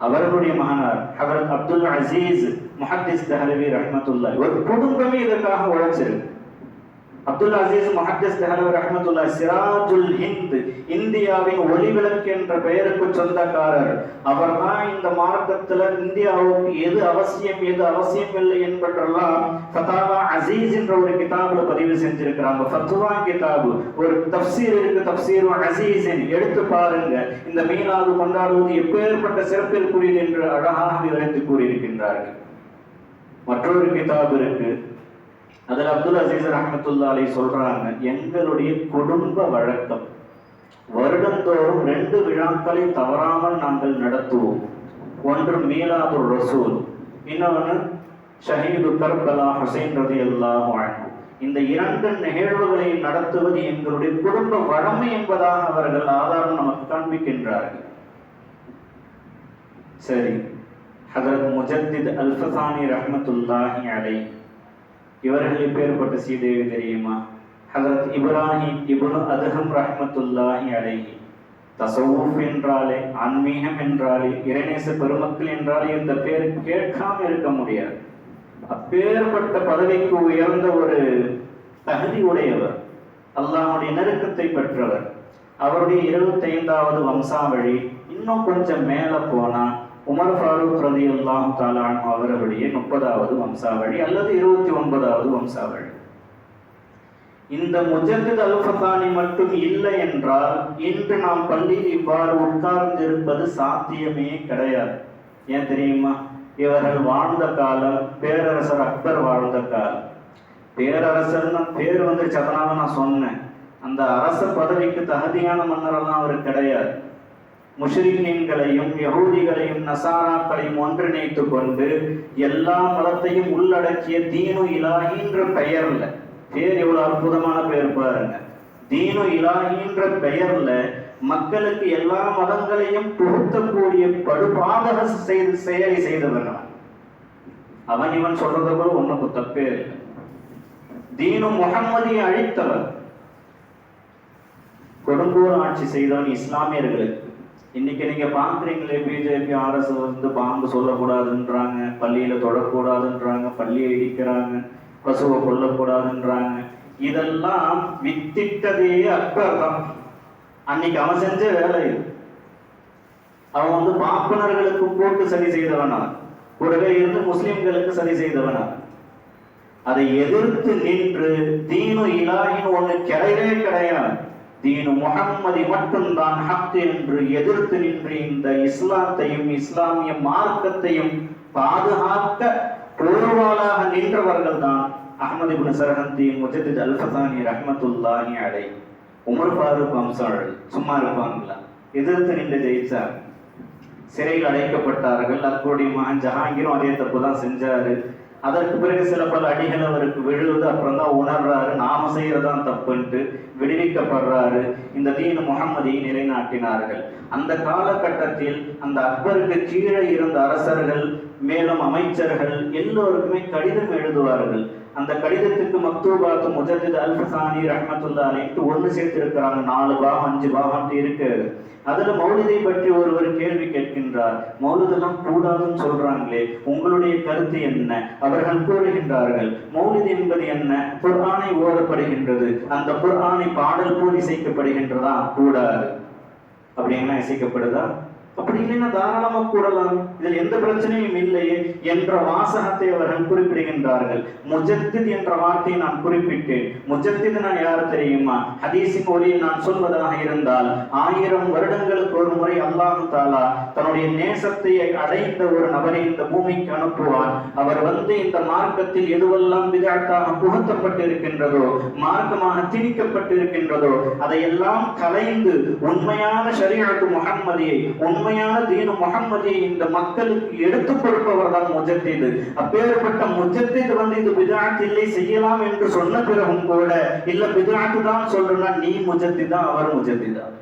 Speaker 1: அவர்களுடைய மகனார் ஹஜ்ரத் அப்துல் அசீஸ் முஹத்திஸ் தஹ்லவி ரஹ்மத்துல்லாஹி, ஒரு குடும்பமே இதற்காக உழைச்சிருக்கு. அப்துல் அசீஸ் முஹத்திஸ் தஹ்லவி ரஹ்மத்துல்லாஹி சிராஜுல் ஹிந்த், இந்தியாவின் ஒளிவிளக்கு என்ற பெயருக்கு சொந்தக்காரர். அவர் தான் இந்த மார்க்கத்துல இந்தியாவுக்கு எது அவசியம் எது அவசியம் இல்லை என்பதெல்லாம் ஃபதாவா அஸீஸ் என்ற ஒரு கிதாபுல பதிவு செஞ்சிருக்கிறாங்க. ஃபத்வா கிதாபு, ஒரு தஃப்சீர் இருக்கு, தஃப்சீரு அஸீஸின், எடுத்து பாருங்க. இந்த மீலாது கொண்டாடுவது எப்பேற்பட்ட சிறப்பிற்குரியது என்று அழகாக விவரித்து கூறியிருக்கின்றார்கள். மற்றொரு கிதாப் இருக்கு, அதில் அப்துல் அசீஸ் ரஹ்மத்துல்லாஹி அலைஹி சொல்றாங்க, எங்களுடைய குடும்ப வழக்கம் வருடந்தோறும் 2 விழாக்களை தவறாமல் நாங்கள் நடத்துவோம். ஒன்று மீலாதுர் ரசூல், இன்னொன்று ஷஹீது கர்பலா ஹுசைன் ரலியல்லாஹு அன்ஹு. இந்த 2 நிகழ்வுகளை நடத்துவது எங்களுடைய குடும்ப வழமை என்பதாக அவர்கள் ஆதாரம் நமக்கு காண்பிக்கின்றார்கள். சரி, ஹஜ்ரத் முஜத்தித் அல்ஃபசானி ரஹ்மத்துல்லாஹி அலைஹி, இவர்கள் எப்பேற்பட்ட சீதேவி தெரியுமா? ஹஜ்ரத் இப்ராஹிம் இப்னு அதஹம் ரஹ்மத்துல்லாஹி அலைஹி தசவுஃப் என்றாலே, ஆன்மீகம் என்றாலே, இறைநேச பெருமக்கள் என்றாலே இந்த பேர் கேட்காம இருக்க முடியாது. அப்பேற்பட்ட பதவிக்கு உயர்ந்த ஒரு தகுதி உடையவர், அல்லாஹ்வுடைய நெருக்கத்தை பெற்றவர். அவருடைய 25வது வம்சாவழி. இன்னும் கொஞ்சம் மேல போனா உமர் ஃபாரூக் ரலியல்லாஹு தஆலா அன்ஹு அவர்களுடைய 30வது வம்சாவழி அல்லது 29வது வம்சாவழி. இந்த முஜத்தித் அல்-ஃபதானி மட்டும் இல்லை என்றால் இன்று நாம் பள்ளியில் இவ்வாறு உட்கார்ந்து இருப்பது சாத்தியமே கிடையாது. ஏன் தெரியுமா? இவர்கள் வாழ்ந்த காலம் பேரரசர் அக்பர் வாழ்ந்த காலம். பேரரசர்னு பேர் வந்துருச்சு, அதனால நான் சொன்னேன். அந்த அரச பதவிக்கு தகுதியான மன்னரெல்லாம் அவர் கிடையாது. முஷ்ரிக்கீன்களையும் யஹூதிகளையும் நசாராக்களையும் ஒன்றிணைத்து கொண்டு எல்லா மதத்தையும் உள்ளடக்கிய தீனு இலாஹின்ற பெயர்ல, பேர் எவ்வளவு அற்புதமான பேர் பாருங்க, தீனு இலாஹின்ற பெயர்ல மக்களுக்கு எல்லா மதங்களையும் புகுத்தக்கூடிய படுபாதக செயலை செய்தவன் அவன். இவன் சொல்றத கூட ஒண்ணுக்கு தப்பே இல்லை. தீனு முஹம்மதியை அழித்தவர், கொடுங்கோல் ஆட்சி செய்தவன் இஸ்லாமியர்களுக்கு. இன்னைக்கு நீங்க பாக்குறீங்களே, பிஜேபி அரசு வந்து பாம்பு சொல்லக்கூடாதுன்றாங்க, பள்ளியில தொடக்கூடாதுன்றாங்க, பள்ளியை இடிக்கிறாங்க, பசுவை கொல்லக்கூடாதுன்றாங்க. இதெல்லாம் வித்திட்டதே அக்பர் தான். அன்னைக்கு அவன் செஞ்ச வேலை இது. அவன் வந்து பாப்பனர்களுக்கு போட்டு சரி செய்தவனா, கூடவே இருந்து முஸ்லிம்களுக்கு சரி செய்தவனா. அதை எதிர்த்து நின்று தீனு இலாஹின்னு ஒண்ணு கிடையவே கிடையாது, தீனு முஹம்மதி மட்டும்தான் ஹக் என்று எதிர்த்து நின்று இந்த இஸ்லாத்தையும் இஸ்லாமிய மார்க்கத்தையும் பாதுகாக்க போர்வாளாக நின்றவர்கள் தான் அஹ்மது இப்னு சர்ஹந்தி முஜத்தித் அல்-ஃபதானி ரஹ்மத்துல்லாஹி அலைஹி. உமர் ஃபாரூக் வம்சாவழி சும்மா இருப்பாங்களா? எதிர்த்து நின்று ஜெயிச்சார். சிறையில் அடைக்கப்பட்டார்கள். அக்பருடைய மகன் ஜஹாங்கீரும் அதே தப்பு தான் செஞ்சாரு. அதற்கு பிறகு சில பல அடிகள் அவருக்கு விழுவது. அப்புறம் தான் உணர்றாரு நாம செய்யறதான் தப்புன்ட்டு விடுவிக்கப்படுறாரு. இந்த தீனு முஹம்மதியை நிலைநாட்டினார்கள். அந்த காலகட்டத்தில் அந்த அக்பருக்கு கீழே இருந்த அரசர்கள் மேலும் அமைச்சர்கள் எல்லோருக்குமே கடிதம் எழுதுவார்கள். அந்த கடிதத்துக்கு மக்தூபாத்து முஜத்தித் அல்-ஃபதானி ரஹ்மத்துல்லாஹி அலைஹி ஒன்று சேர்த்து இருக்கிறாங்க. 4 பாகம் 5 பாகம் இருக்கு. அதுல மௌலிதை பற்றி ஒருவர் கேள்வி கேட்கின்றார். மௌலிதெல்லாம் கூடாதுன்னு சொல்றாங்களே, உங்களுடைய கருத்து என்ன? அவர்கள் கூறுகின்றார்கள், மௌலிது என்பது என்ன? குர்ஆனை ஓதப்படுகின்றது, அந்த குர்ஆனை பாடல் போல் இசைக்கப்படுகின்றதா? கூடாது. அப்படின்னா இசைக்கப்படுதா? அப்படி இல்லைன்னா தாராளமா கூடலாம், இதில் எந்த பிரச்சனையும் இல்லையே என்ற வாசகத்தை அவர்கள் குறிப்பிடுகின்றார்கள். முஜத்தித் என்ற வார்த்தையை நான் குறிப்பிட்டேன். முஜத்தித் நான் யார் தெரியுமா? ஹதீஸின் ஒளியில் நான் சொல்வதாக இருந்தால் 1000 வருடங்களுக்கு ஒரு முறை அல்லாஹ் தஆலா தன்னுடைய நேசத்தை அடைந்த ஒரு நபரை இந்த பூமிக்கு அனுப்புவார். அவர் வந்து இந்த மார்க்கத்தில் எதுவெல்லாம் பிதஅத்தாக புகுத்தப்பட்டிருக்கின்றதோ, மார்க்கமாக திணிக்கப்பட்டிருக்கின்றதோ அதையெல்லாம் கலைந்து உண்மையான ஷரீஅத்து முஹம்மதியை, உண்மையான தீனு முஹம்மதியை இந்த மக்களுக்கு எடுத்துக் கொடுப்பவர் தான் முஜத்தித். அப்பேற்பட்ட முஜத்தித் வந்து இது பிதஅத் இல்லை செய்யலாம் என்று சொன்ன பிறகும் கூட இல்ல பிதஅத் தான் சொல்றனா, நீ முஜத்தித் தான், அவர் முஜத்தித் தான்.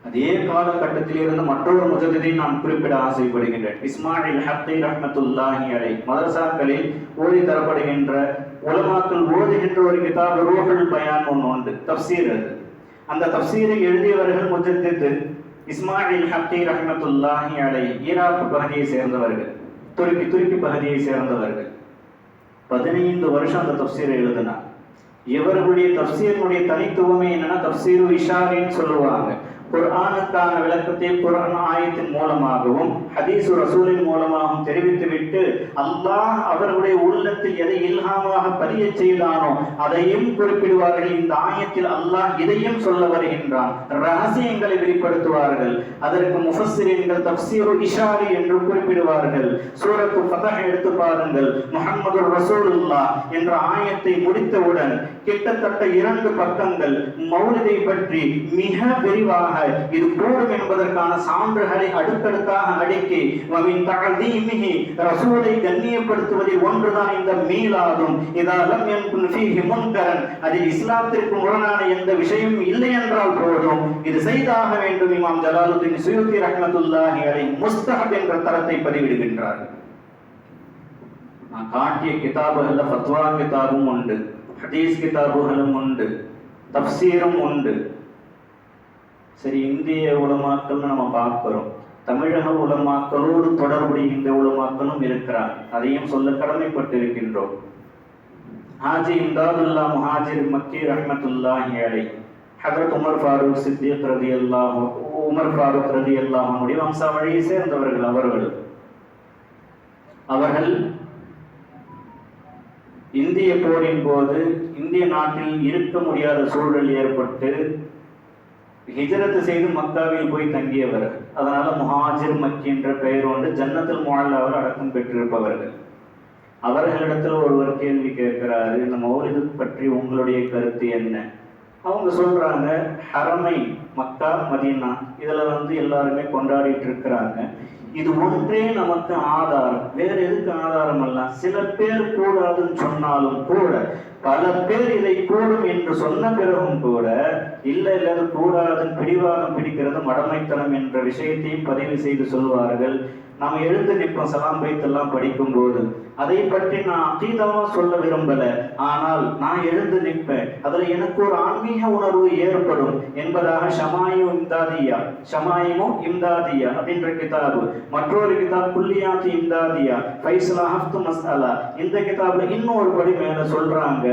Speaker 1: அதே காலகட்டத்தில் இருந்து மற்றொரு முஜத்திதை நான் குறிப்பிட ஆசைப்படுகின்றேன். இஸ்மாயில் ஹக்கி ரஹ்மத்துல்லாஹி அலைஹி மதரசாக்களில் ஓதி தரப்படுகின்ற உலமாக்கள் ஓதுகின்ற ஒரு கிதாப் ரூஹுல் பயான் ஒன்று உண்டு, தஃப்சீர். அது அந்த தஃப்சீரை எழுதியவர்கள் முஜத்தித் இஸ்மாயில் ஹக்கி ரஹ்மத்துல்லாஹி அலைஹி ஈராக் பகுதியை சேர்ந்தவர்கள், துருக்கி பகுதியை சேர்ந்தவர்கள். 15 வருஷம் அந்த தஃப்சீரை எழுதினார். இவர்களுடைய தஃப்சீருடைய தனித்துவமே என்னன்னா, தஃப்சீரு இஷாரின்னு சொல்லுவாங்க. குர்ஆனுக்கான விளக்கத்தை குர்ஆன் ஆயத்தின் மூலமாகவும் ஹதீஸ் ரசூலின் மூலமாகவும் தெரிவித்துவிட்டு அல்லாஹ் அவர்களுடைய உள்ளத்தில் எதை இல்ஹாமாக பதிய செய்தானோ அதையும் குறிப்பிடுவார்கள். இந்த ஆயத்தில் அல்லாஹ் இதையும் சொல்ல வருகின்றான், ரகசியங்களை வெளிப்படுத்துவார்கள். அதற்கு முஃபஸ்ஸிரீன்கள் தஃப்சீரு இஷாரி என்று குறிப்பிடுவார்கள். சூரத்து ஃபத்ஹ் எடுத்து பாருங்கள். முஹம்மதுர் ரசூலுல்லாஹ் என்ற ஆயத்தை முடித்தவுடன் கிட்டத்தட்ட 2 பக்கங்கள் மௌலிதை பற்றி மிக விரிவாக இது கூடும் என்பதற்கான சான்றுகளை அடுக்கடுக்காக அடுக்கி ரசூலை கண்ணியப்படுத்துவதில் ஒன்றுதான் இந்த மீலாதும். இதாலம் யன்குன் ஃபீஹி முன்கரன், அதில் இஸ்லாத்திற்கு முரணான எந்த விஷயம் இல்லை என்றால் போதும் இது செய்தாக வேண்டும். இமாம் ஜலாலுத்தீன் சுயூத்தி ரஹ்மத்துல்லாஹி அலைஹி முஸ்தஹப் என்ற தரத்தை பதிவிடுகின்றார்கள். நான் காட்டிய கிதாபுகள்ல ஃபத்வா கிதாபும் உண்டு, ஹதீஸ் கிதாபுகளும் உண்டு, தஃப்சீரும் உண்டு. சரி, இந்திய உலமாக்கள்னு நம்ம பார்க்கிறோம். தமிழக உலமாக்களோடு தொடர்புடைய இந்த உலமாக்களும் இருக்கிறார், அதையும் சொல்ல கடமைப்பட்டிருக்கின்றோம். ஹாஜி இம்தாதுல்லா முஹாஜிர் மக்கி ரஹ்மத்துல்லாஹி அலைஹி ஹஜ்ரத் உமர் ஃபாரூக் சித்திக் ரலியல்லாஹு வம்சாவழியை சேர்ந்தவர்கள். அவர்கள் இந்திய போரின் போது இந்திய நாட்டில் இருக்க முடியாத சூழல் ஏற்பட்டு ஹிஜ்ரத் செய்து மக்காவில் போய் தங்கியவர்கள். அதனால முஹாஜிர் மக்கி என்ற பெயர் கொண்டு ஜன்னத்துல் முஅல்லாவில் அடக்கம் பெற்றிருப்பவர்கள். அவர்களிடத்தில் ஒருவர் கேள்வி கேட்கிறாரு, இந்த மௌலிது பற்றி உங்களுடைய கருத்து என்ன? அவங்க சொல்றாங்க, ஹரமை மக்கா மதீனா இதுல எல்லாருமே கொண்டாடிட்டு இருக்கிறாங்க. இது ஒன்றே நமக்கு ஆதாரம், வேற எதுக்கு ஆதாரம் அல்ல. சில பேர் கூடாதுன்னு சொன்னாலும் கூட, பல பேர் இதை கூடும் என்று சொன்ன பிறகும் கூட இல்ல அது கூடாதுன்னு பிடிவாதம் பிடிக்கிறது மடமைத்தனம் என்ற விஷயத்தையும் பதிவு செய்து சொல்வார்கள். நாம் எழுந்து நிற்போம் சலாம் பைத்தெல்லாம் படிக்கும் போது. அதை பற்றி நான் அகீதாவா சொல்ல விரும்பல, ஆனால் நான் எழுந்து நிற்பேன், அதுல எனக்கு ஒரு ஆன்மீக உணர்வு ஏற்படும் என்பதாக ஷமாயிமும் இம்தாதியா அப்படின்ற கிதாபு, மற்றொரு கிதாப் குல்லியாத்தி இம்தாதியா ஃபைஸ்லா ஹஃப்து மஸ்அலா, இந்த கிதாப்ல இன்னொரு படி மேல சொல்றாங்க,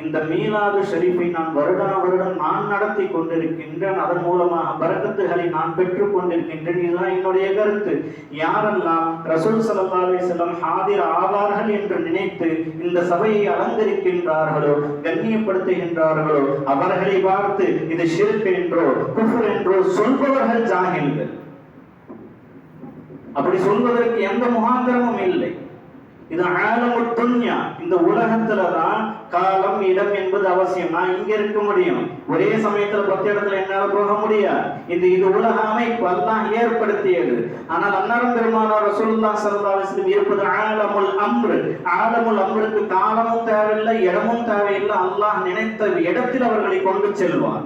Speaker 1: இந்த மீலாது ஷரீஃபை நான் வருடம் நான் நடத்தி கொண்டிருக்கின்றேன், அதன் மூலமாக பரக்கத்துகளை நான் பெற்றுக் கொண்டிருக்கின்றேன். இதுதான் என்னுடைய கருத்து. யாரெல்லாம் ரசூல் ஸல்லல்லாஹு அலைஹி வஸல்லம் ஹாதிர் ஆவார்கள் என்று நினைத்து இந்த சபையை அலங்கரிக்கின்றார்களோ, கண்ணியப்படுத்துகின்றார்களோ, அவர்களை பார்த்து இது ஷிர்க் என்றோ குஃப்ர் என்றோ சொல்பவர்கள் ஜாஹில்கள். அப்படி சொல்வதற்கு எந்த முகாந்திரமும் இல்லை. இது ஆலமுத் துன்யா, இந்த உலகத்துலதான் காலம் இடம் என்பது அவசியம். நான் இங்க இருக்க முடியும், ஒரே சமயத்துல 10 இடத்துல என்னால போக முடியாது. இது உலக அமைப்பு அல்லாஹ் ஏற்படுத்தியது. ஆனால் அன்னாரும் பெருமானார் ரசூலுல்லாஹி ஸல்லல்லாஹு அலைஹி வஸல்லம் இருப்பது ஆலமுல் அம்ர். ஆலமுல் அம்ருக்கு காலமும் தேவையில்லை, இடமும் தேவையில்லை. அல்லாஹ் நினைத்த இடத்தில் அவர்களை கொண்டு செல்வார்.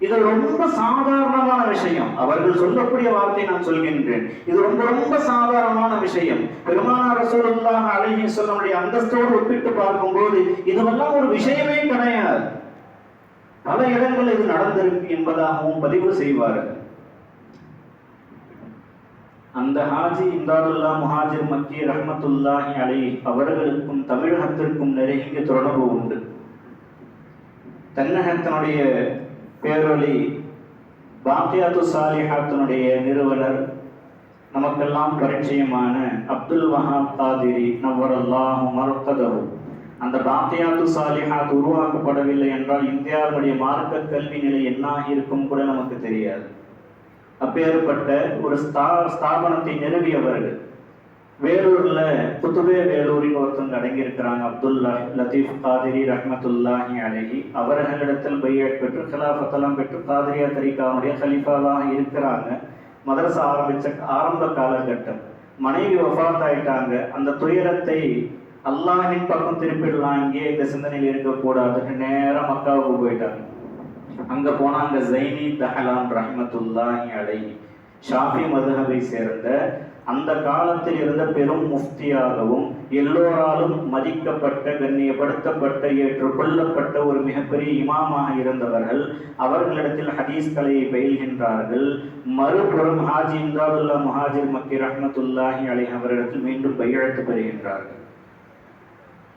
Speaker 1: இது ரொம்ப சாதாரணமான விஷயம். அவர்கள் சொல்லக்கூடிய வார்த்தை நான் சொல்கின்றேன், இது ரொம்ப சாதாரணமான விஷயம். பெருமானார் ரசூலுல்லாஹி அலைஹி வஸல்லம் அந்தஸ்தோடு ஒப்பிட்டு பார்க்கும்போது இதுவெல்லாம் ஒரு விஷயமே கிடையாது. பல இடங்கள் இது நடந்திருக்கு என்பதாகவும் பதிவு செய்வார்கள். அந்த ஹாஜி இம்தாதுல்லா முஹாஜிர் மக்கி ரஹ்மத்துல்லாஹி அலைஹி அவர்களுக்கும் தமிழகத்திற்கும் நெருங்கிய தொடர்பு உண்டு. தென்னகத்தினுடைய பேரொலி பாக்கியாத்து சாலிஹாத்தினுடைய நிறுவனர், நமக்கெல்லாம் பரிச்சயமான அப்துல் வஹாப் காதிரி நவ்வரல்லாஹு மர்கதஹு. அந்த பாக்கியாத்து சாலிஹாத் உருவாக்கப்படவில்லை என்றால் இந்தியாவுடைய மார்க்க கல்வி நிலை என்ன இருக்கும் கூட நமக்கு தெரியாது. அப்பேற்பட்ட ஒரு ஸ்தாபனத்தை நிறுவியவர்கள். வேலூர்ல குத்துபே வேலூரின் ஒருத்தவங்க அடங்கி இருக்கிறாங்க, அப்துல் லத்தீஃப் காதிரி ரஹ்மத்துல்லாஹி அலைஹி. அவர்களிடத்தில் பையத் பெற்று கிலாஃபத்தெல்லாம் பெற்று காதிரியா தரீகாவுடைய கலீஃபாவாக இருக்கிறாங்க. மதரசா ஆரம்பிச்ச ஆரம்ப காலகட்டம். மனைவி வஃபாத் ஆயிட்டாங்க. அந்த துயரத்தை அல்லாஹின் பக்கம் திருப்பிடலாம், இங்கே இந்த சிந்தனையில் இருக்கக்கூடாதுன்னு நேரம் மக்காவுக்கு போயிட்டாங்க. அங்க போனாங்க ஜைனி தஹலான் ரஹ்மத்துல்லாஹி அலைஹி, ஷாஃபி மதுஹபை சேர்ந்த, அந்த காலத்தில் இருந்த பெரும் முஃப்தியாகவும் எல்லோராலும் மதிக்கப்பட்ட, கண்ணியப்படுத்தப்பட்ட, ஏற்றுக்கொள்ளப்பட்ட ஒரு மிகப்பெரிய இமாமாக இருந்தவர்கள். அவர்களிடத்தில் ஹதீஸ் கலையை பயில்கின்றார்கள். மறுபுறம் ஹாஜி இம்தாதுல்லா முஹாஜிர் மக்கி ரஹ்மத்துல்லாஹி அலைஹி அவரிடத்தில் மீண்டும் பையத்து பெறுகின்றார்கள்.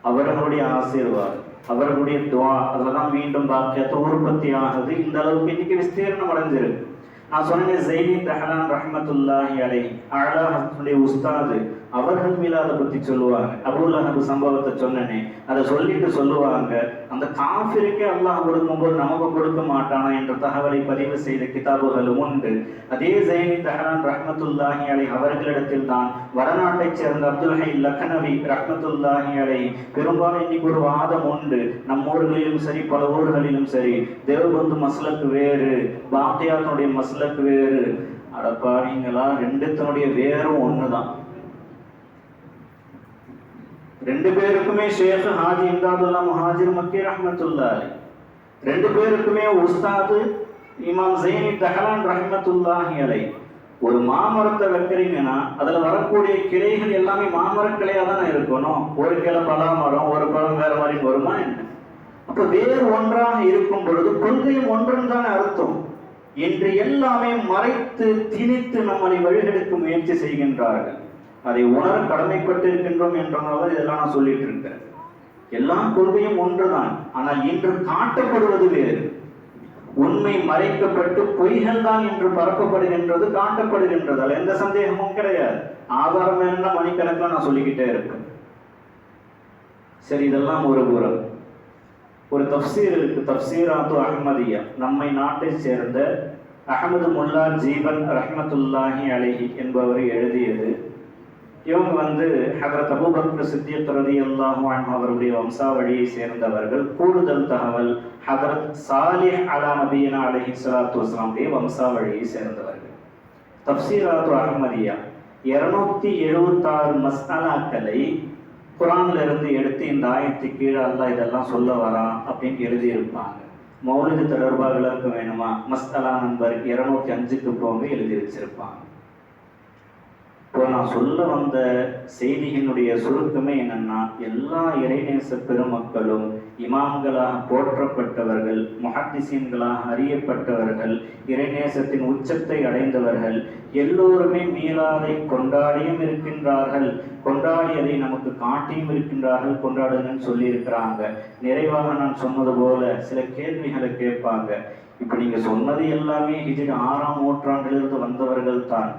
Speaker 1: அவர்களுடைய ஆசீர்வாதம், அவர்களுடைய துவா, அதுலதான் மீண்டும் பாக்கியத்தை உற்பத்தி ஆகுது. இந்த அளவுக்கு இன்னைக்கு விஸ்தீர்ணம் அடைஞ்சிருக்கு. நான் சொன்னேன், ஜைனி தஹலான் ரஹ்மத்துல்லாஹி அலைஹி அலா ஹஸ்னுடைய உஸ்தாது, அவர்கள் மீலாத பத்தி சொல்லுவாங்க. அபூ லஹப் சம்பவத்தை சொன்னனே, அதை சொல்லிட்டு சொல்லுவாங்க, அந்த காஃபிருக்கே அல்லாஹ் கொடுக்கும்போது நமக்கு கொடுக்க மாட்டானா என்ற தகவலை பதிவு செய்த கிதாபுகளும் உண்டு. அதே ஜைனி தஹலான் ரஹ்மத்துல்லாஹி அலைஹி அவர்களிடத்தில் தான் வடநாட்டைச் சேர்ந்த அப்துல் ஹை லக்னவி ரஹ்மத்துல்லாஹி அலைஹி, பெரும்பாலும் இன்னைக்கு ஒரு வாதம் உண்டு, நம்ம ஊர்களிலும் சரி பல ஊர்களிலும் சரி, தேவபந்து மஸ்லக்கு வேறு, பாக்கியாத்துடைய மஸ்லக்கு வேறு. அடப்பாவீங்களா, ரெண்டுத்தினுடைய வேறும் ஒண்ணுதான். ரெண்டு பேருக்குமே ஷேக் ஹாஜி இம்தாதுல்லா முஹாஜிர் மக்கி ரஹ்மத்துல்லாஹி, ரெண்டு பேருக்குமே உஸ்தாது இமாம் ஜைனி தஹலான் ரஹ்மத்துல்லாஹி அலைஹி. ஒரு மாமரத்தை வைக்கிறீங்கன்னா அதுல வரக்கூடிய கிளைகள் எல்லாமே மாமர கிளையா தானே இருக்கணும். ஒரு கிளை பலாமரம், ஒரு பழம் வேற மாதிரி வருமா என்ன? அப்ப வேறு ஒன்றாக இருக்கும் பொழுது கொள்கையும் ஒன்றுன்னு தானே அர்த்தம். என்று எல்லாமே மறைத்து திணித்து நம்மளை வழிகெடுக்க முயற்சி செய்கின்றார்கள். அதை உணர கடமைப்பட்டு இருக்கின்றோம் என்றனால இதெல்லாம் நான் சொல்லிட்டு இருக்கிறேன். எல்லா கொள்கையும் ஒன்றுதான், ஆனால் இன்று காட்டப்படுவது வேறு. உண்மை மறைக்கப்பட்டு பொய்கள் தான் என்று பரப்பப்படுகின்றது, காட்டப்படுகின்றது. அதில் எந்த சந்தேகமும் கிடையாது. ஆதாரம் என்ன மணிக்கணக்கில் நான் சொல்லிக்கிட்டே இருப்பேன். சரி, இதெல்லாம் ஒரு புறம். ஒரு தப்சீர் இருக்கு, தப்சீராத்து அஹ்மதியா. நம்மை நாட்டை சேர்ந்த அஹமது முல்லா ஜீவன் ரஹ்மத்துல்லாஹி அலைஹி என்பவர் எழுதியது. இவங்க ஹதரத் அபூபக்கர் சித்திக் ரலியல்லாஹு அன்ஹு அவருடைய வம்சாவழியை சேர்ந்தவர்கள். கூடுதல் தகவல், ஹதரத் சாலிஹ் அலா நபியினா அலைஹி ஸலாத்து வஸலாமுடைய வம்சாவழியை சேர்ந்தவர்கள். தப்சீராத்து அஹ்மதியா 276 மஸ்அலாக்களை குர்ஆன்ல இருந்து எடுத்து இந்த ஆயத்துக்கு கீழே அல்லாஹ் இதெல்லாம் சொல்ல வரான் அப்படின்னு எழுதியிருப்பாங்க. மௌலிது தொடர்பாக விளக்கம் வேணுமா, மஸ்அலா நம்பர் 205க்கு போங்க, எழுதி வச்சிருப்பாங்க. இப்போ நான் சொல்ல வந்த செய்திகளுடைய சுருக்கமே என்னன்னா, எல்லா இறைநேச பெருமக்களும் இமாம்களாக போற்றப்பட்டவர்கள், முஹத்திஸீன்களாக அறியப்பட்டவர்கள், இறைநேசத்தின் உச்சத்தை அடைந்தவர்கள் எல்லோருமே மீலாதை கொண்டாடியும் இருக்கின்றார்கள், கொண்டாடியதை நமக்கு காட்டியும் இருக்கின்றார்கள். கொண்டாடுங்கன்னு சொல்லி இருக்கிறாங்க. நிறைவாக நான் சொன்னது போல சில கேள்விகளை கேட்பாங்க. இப்ப நீங்க சொன்னது எல்லாமே ஹிஜ்ரி 6ஆம் நூற்றாண்டிலிருந்து வந்தவர்கள் தான்.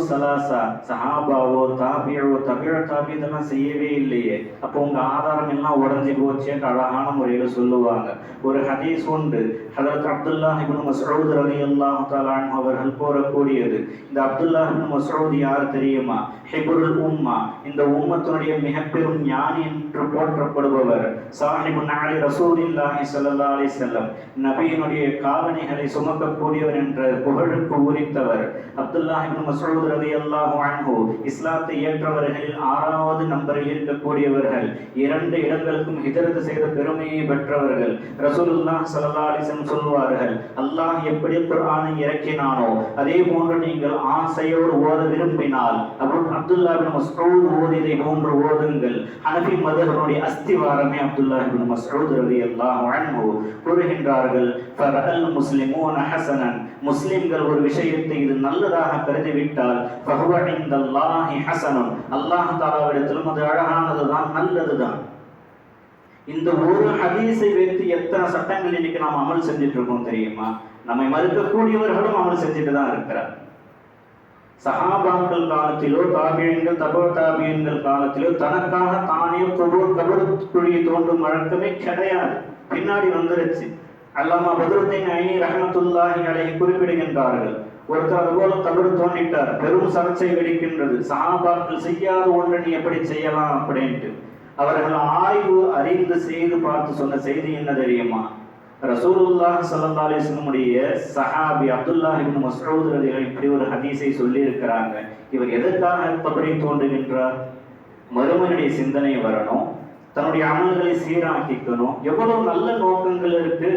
Speaker 1: சலாசா சஹாபாவோ தாபியோ தாபி இதெல்லாம் செய்யவே இல்லையே, அப்போ உங்க ஆதாரம் எல்லாம் உடஞ்சி போச்சேன்னு அழகான முறையில சொல்லுவாங்க. ஒரு ஹதீஸ் உண்டு, ஹதரத் அப்துல்லாஹ் இப்னு மஸ்ஊத் ரலியல்லாஹு தஆலா அன்ஹு அவர்கள் கூறக்கூடியது. இந்த அப்துல்லாஹ் இப்னு மஸ்ஊத் யார் தெரியுமா? ஹிப்ருல் உம்மா, இந்த உம்மத்தினுடைய மிக பெரும் ஞானி என்று போற்றப்படுபவர். சாஹிபு நஅலி ரசூலில்லாஹி ஸல்லல்லாஹு அலைஹி வஸல்லம், நபியினுடைய காலணிகளை சுமக்கக்கூடியவர் என்ற புகழுக்கு உரித்தவர். அப்துல்லாஹ் இப்னு மஸ்ஊத் ரலியல்லாஹு அன்ஹு இஸ்லாத்தை ஏற்றவர்களில் 6வது நம்பரில் இருக்கக்கூடியவர்கள். 2 இடங்களுக்கும் ஹிஜ்ரத் செய்த பெருமையை பெற்றவர்கள். ரசூலுல்லாஹ் ஸல்லல்லாஹு அலைஹி வஸல்லம் சொல்வார்கள், அல்லாஹ் எப்படி குர்ஆனை இறக்கினானோ அதே போன்று நீங்கள் ஆசையோடு ஓத விரும்பினால் அப்துல்லாஹ் இப்னு மஸ்ஊத் ஓதியதை போன்று ஓதுங்கள். ஹனஃபி மذஹபுடைய அஸ்திவாரமே அப்துல்லாஹ் இப்னு மஸ்ஊத் ரலியல்லாஹு அன்ஹு. கூறுகின்றார்கள், ஃபரஅல் முஸ்லிமூன ஹஸனன், முஸ்லிம்கள் ஒரு விஷயத்தை இது நல்லதாக கருதிவிட்டால் ஃபஹுவ இன்தல்லாஹி ஹஸனுன், அல்லாஹ் தஆலாவிடத்திலும் அது அழகானதுதான், நல்லதுதான். இந்த ஒரு ஹதீஸை வைத்து எத்தனை சட்டங்கள் இன்னைக்கு நாம் அமல் செஞ்சுட்டு இருக்கோம் தெரியுமா? நம்மை மறுக்கக்கூடியவர்களும் அமல் செஞ்சுட்டு தான் இருக்கிறார். சஹாபாக்கள் காலத்திலோ தாபியன்கள் தபோ தாபியன்கள் காலத்திலோ தனக்காக தானே கபர் குழியை தோண்டும் வழக்கமே கிடையாது, பின்னாடி வந்துருச்சு. அல்லாமா பத்ருத்தீன் ஐனி ரஹ்மத்துல்லாஹி அலைஹி குறிப்பிடுகின்றார்கள், ஒருத்தர் அதுபோல கபர் தோண்டிட்டார், பெரும் சர்ச்சை வெடிக்கின்றது. சஹாபாக்கள் செய்யாத ஒன்றை நீ எப்படி செய்யலாம் அப்படின்ட்டு அவர்கள் ஆய்வு அறிந்து செய்து பார்த்து சொன்ன செய்தி என்ன தெரியுமா? ரசூலுல்லாஹ் ஸல்லல்லாஹு அலைஹி வஸல்லம் சஹாபி அப்துல்லாஹ் இப்னு மஸ்ஊத் ரலியல்லாஹு இப்படி ஒரு ஹதீஸை சொல்லி இருக்கிறாங்க. இவர் எதற்காக கபரை தோண்டுகின்றார்? மறுமையுடைய சிந்தனை வரணும், தன்னுடைய அமல்களை சீராக்கிக்கணும். எவ்வளவு நல்ல நோக்கங்கள் இருக்கு,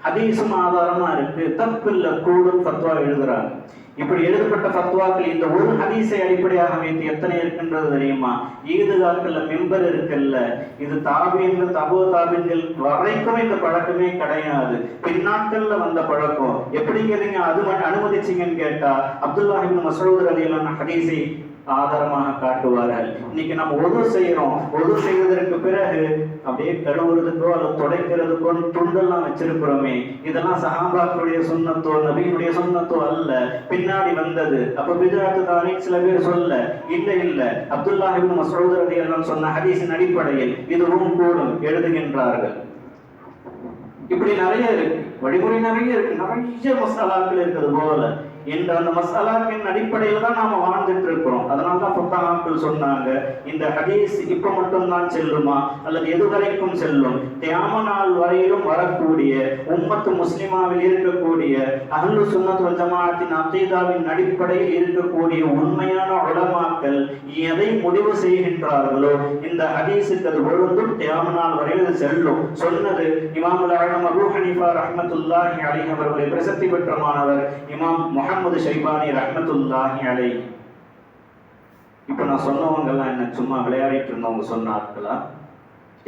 Speaker 1: ஹதீஸும் ஆதாரமா இருக்கு, தப்பில்ல கூடும் ஃபத்வா எழுதுறாங்க. இப்படி எழுதப்பட்ட ஃபத்வாக்கள் இந்த ஒரு ஹதீஸை அடிப்படையாக வைத்து எத்தனை இருக்கின்றது தெரியுமா? ஈதுகாக்கள்ல மெம்பர் இருக்குல்ல, இது தாபியன்கள் தபோ தாபியன்கள் வரைக்கும் இந்த பழக்கமே கிடையாது, பின்னாட்கள்ல வந்த பழக்கம். எப்படிங்க நீங்க அது அனுமதிச்சீங்கன்னு கேட்டா அப்துல்லாஹ் இப்னு மஸ்ஊத் ரலியல்லாஹு ஹதீஸை ஆதாரமாக காட்டுவார்கள். இன்னைக்கு நம்ம ஒது செய்யறோம், ஒது செய்வதற்கு பிறகு அப்படியே கழுவுறதுக்கோ அல்லது துடைக்கிறதுக்கோ துண்டெல்லாம் வச்சிருக்கிறோமே, இதெல்லாம் சஹாபாக்களுடைய சுன்னத்தோ நபியினுடைய சுன்னத்தோ அல்ல, பின்னாடி வந்தது. அப்ப பித்அத் தானே சில பேர் சொல்ல, இல்ல அப்துல்லாஹ் இப்னு மஸ்ஊத் ரலியல்லாஹு சொன்ன ஹதீஸின் அடிப்படையில் இதுவும் கூடும் எழுதுகின்றார்கள். இப்படி நிறைய இருக்கு, வழிமுறை நிறைய இருக்கு, நிறைய மசாலாக்கள் இருக்குது போல. என்ற அந்த மசாலாக்கின் அடிப்படையில் தான் நாம வாழ்ந்துட்டு இருக்கிறோம். அதனால்தான் புத்தகங்கள் சொன்னாங்க, இந்த ஹதீஸ் இப்ப மட்டும்தான் செல்லுமா அல்லது எதுவரைக்கும் செல்லும்? கியாமத் நாள் வரையிலும் வரக்கூடிய உம்மத்து முஸ்லிமாவில் இருக்கக்கூடிய அஹ்லு சுன்னத் வல் ஜமாஅத்தின் அகீதாவின் அடிப்படையில் இருக்கக்கூடிய உண்மையான உலமாக்கள் எதை முடிவு செய்கின்றார்களோ இந்த ஹதீஸுக்கு அது பொருந்தும், கியாமத் நாள் வரையில் செல்லும். சொன்னது இமாமுல் ஆலம் அபூ ஹனீஃபா ரஹ்மத்துல்லாஹி அலைஹி அவர்களை பிரசித்தி பெற்ற மாணவர் இமாம் முஹம்மது ஷைபானி ரஹ்மத்துல்லாஹி அலைஹி. இப்ப நான் சொன்னவங்க எல்லாம் என்ன சும்மா விளையாடிட்டு இருந்தவங்க சொன்ன ஆட்களா?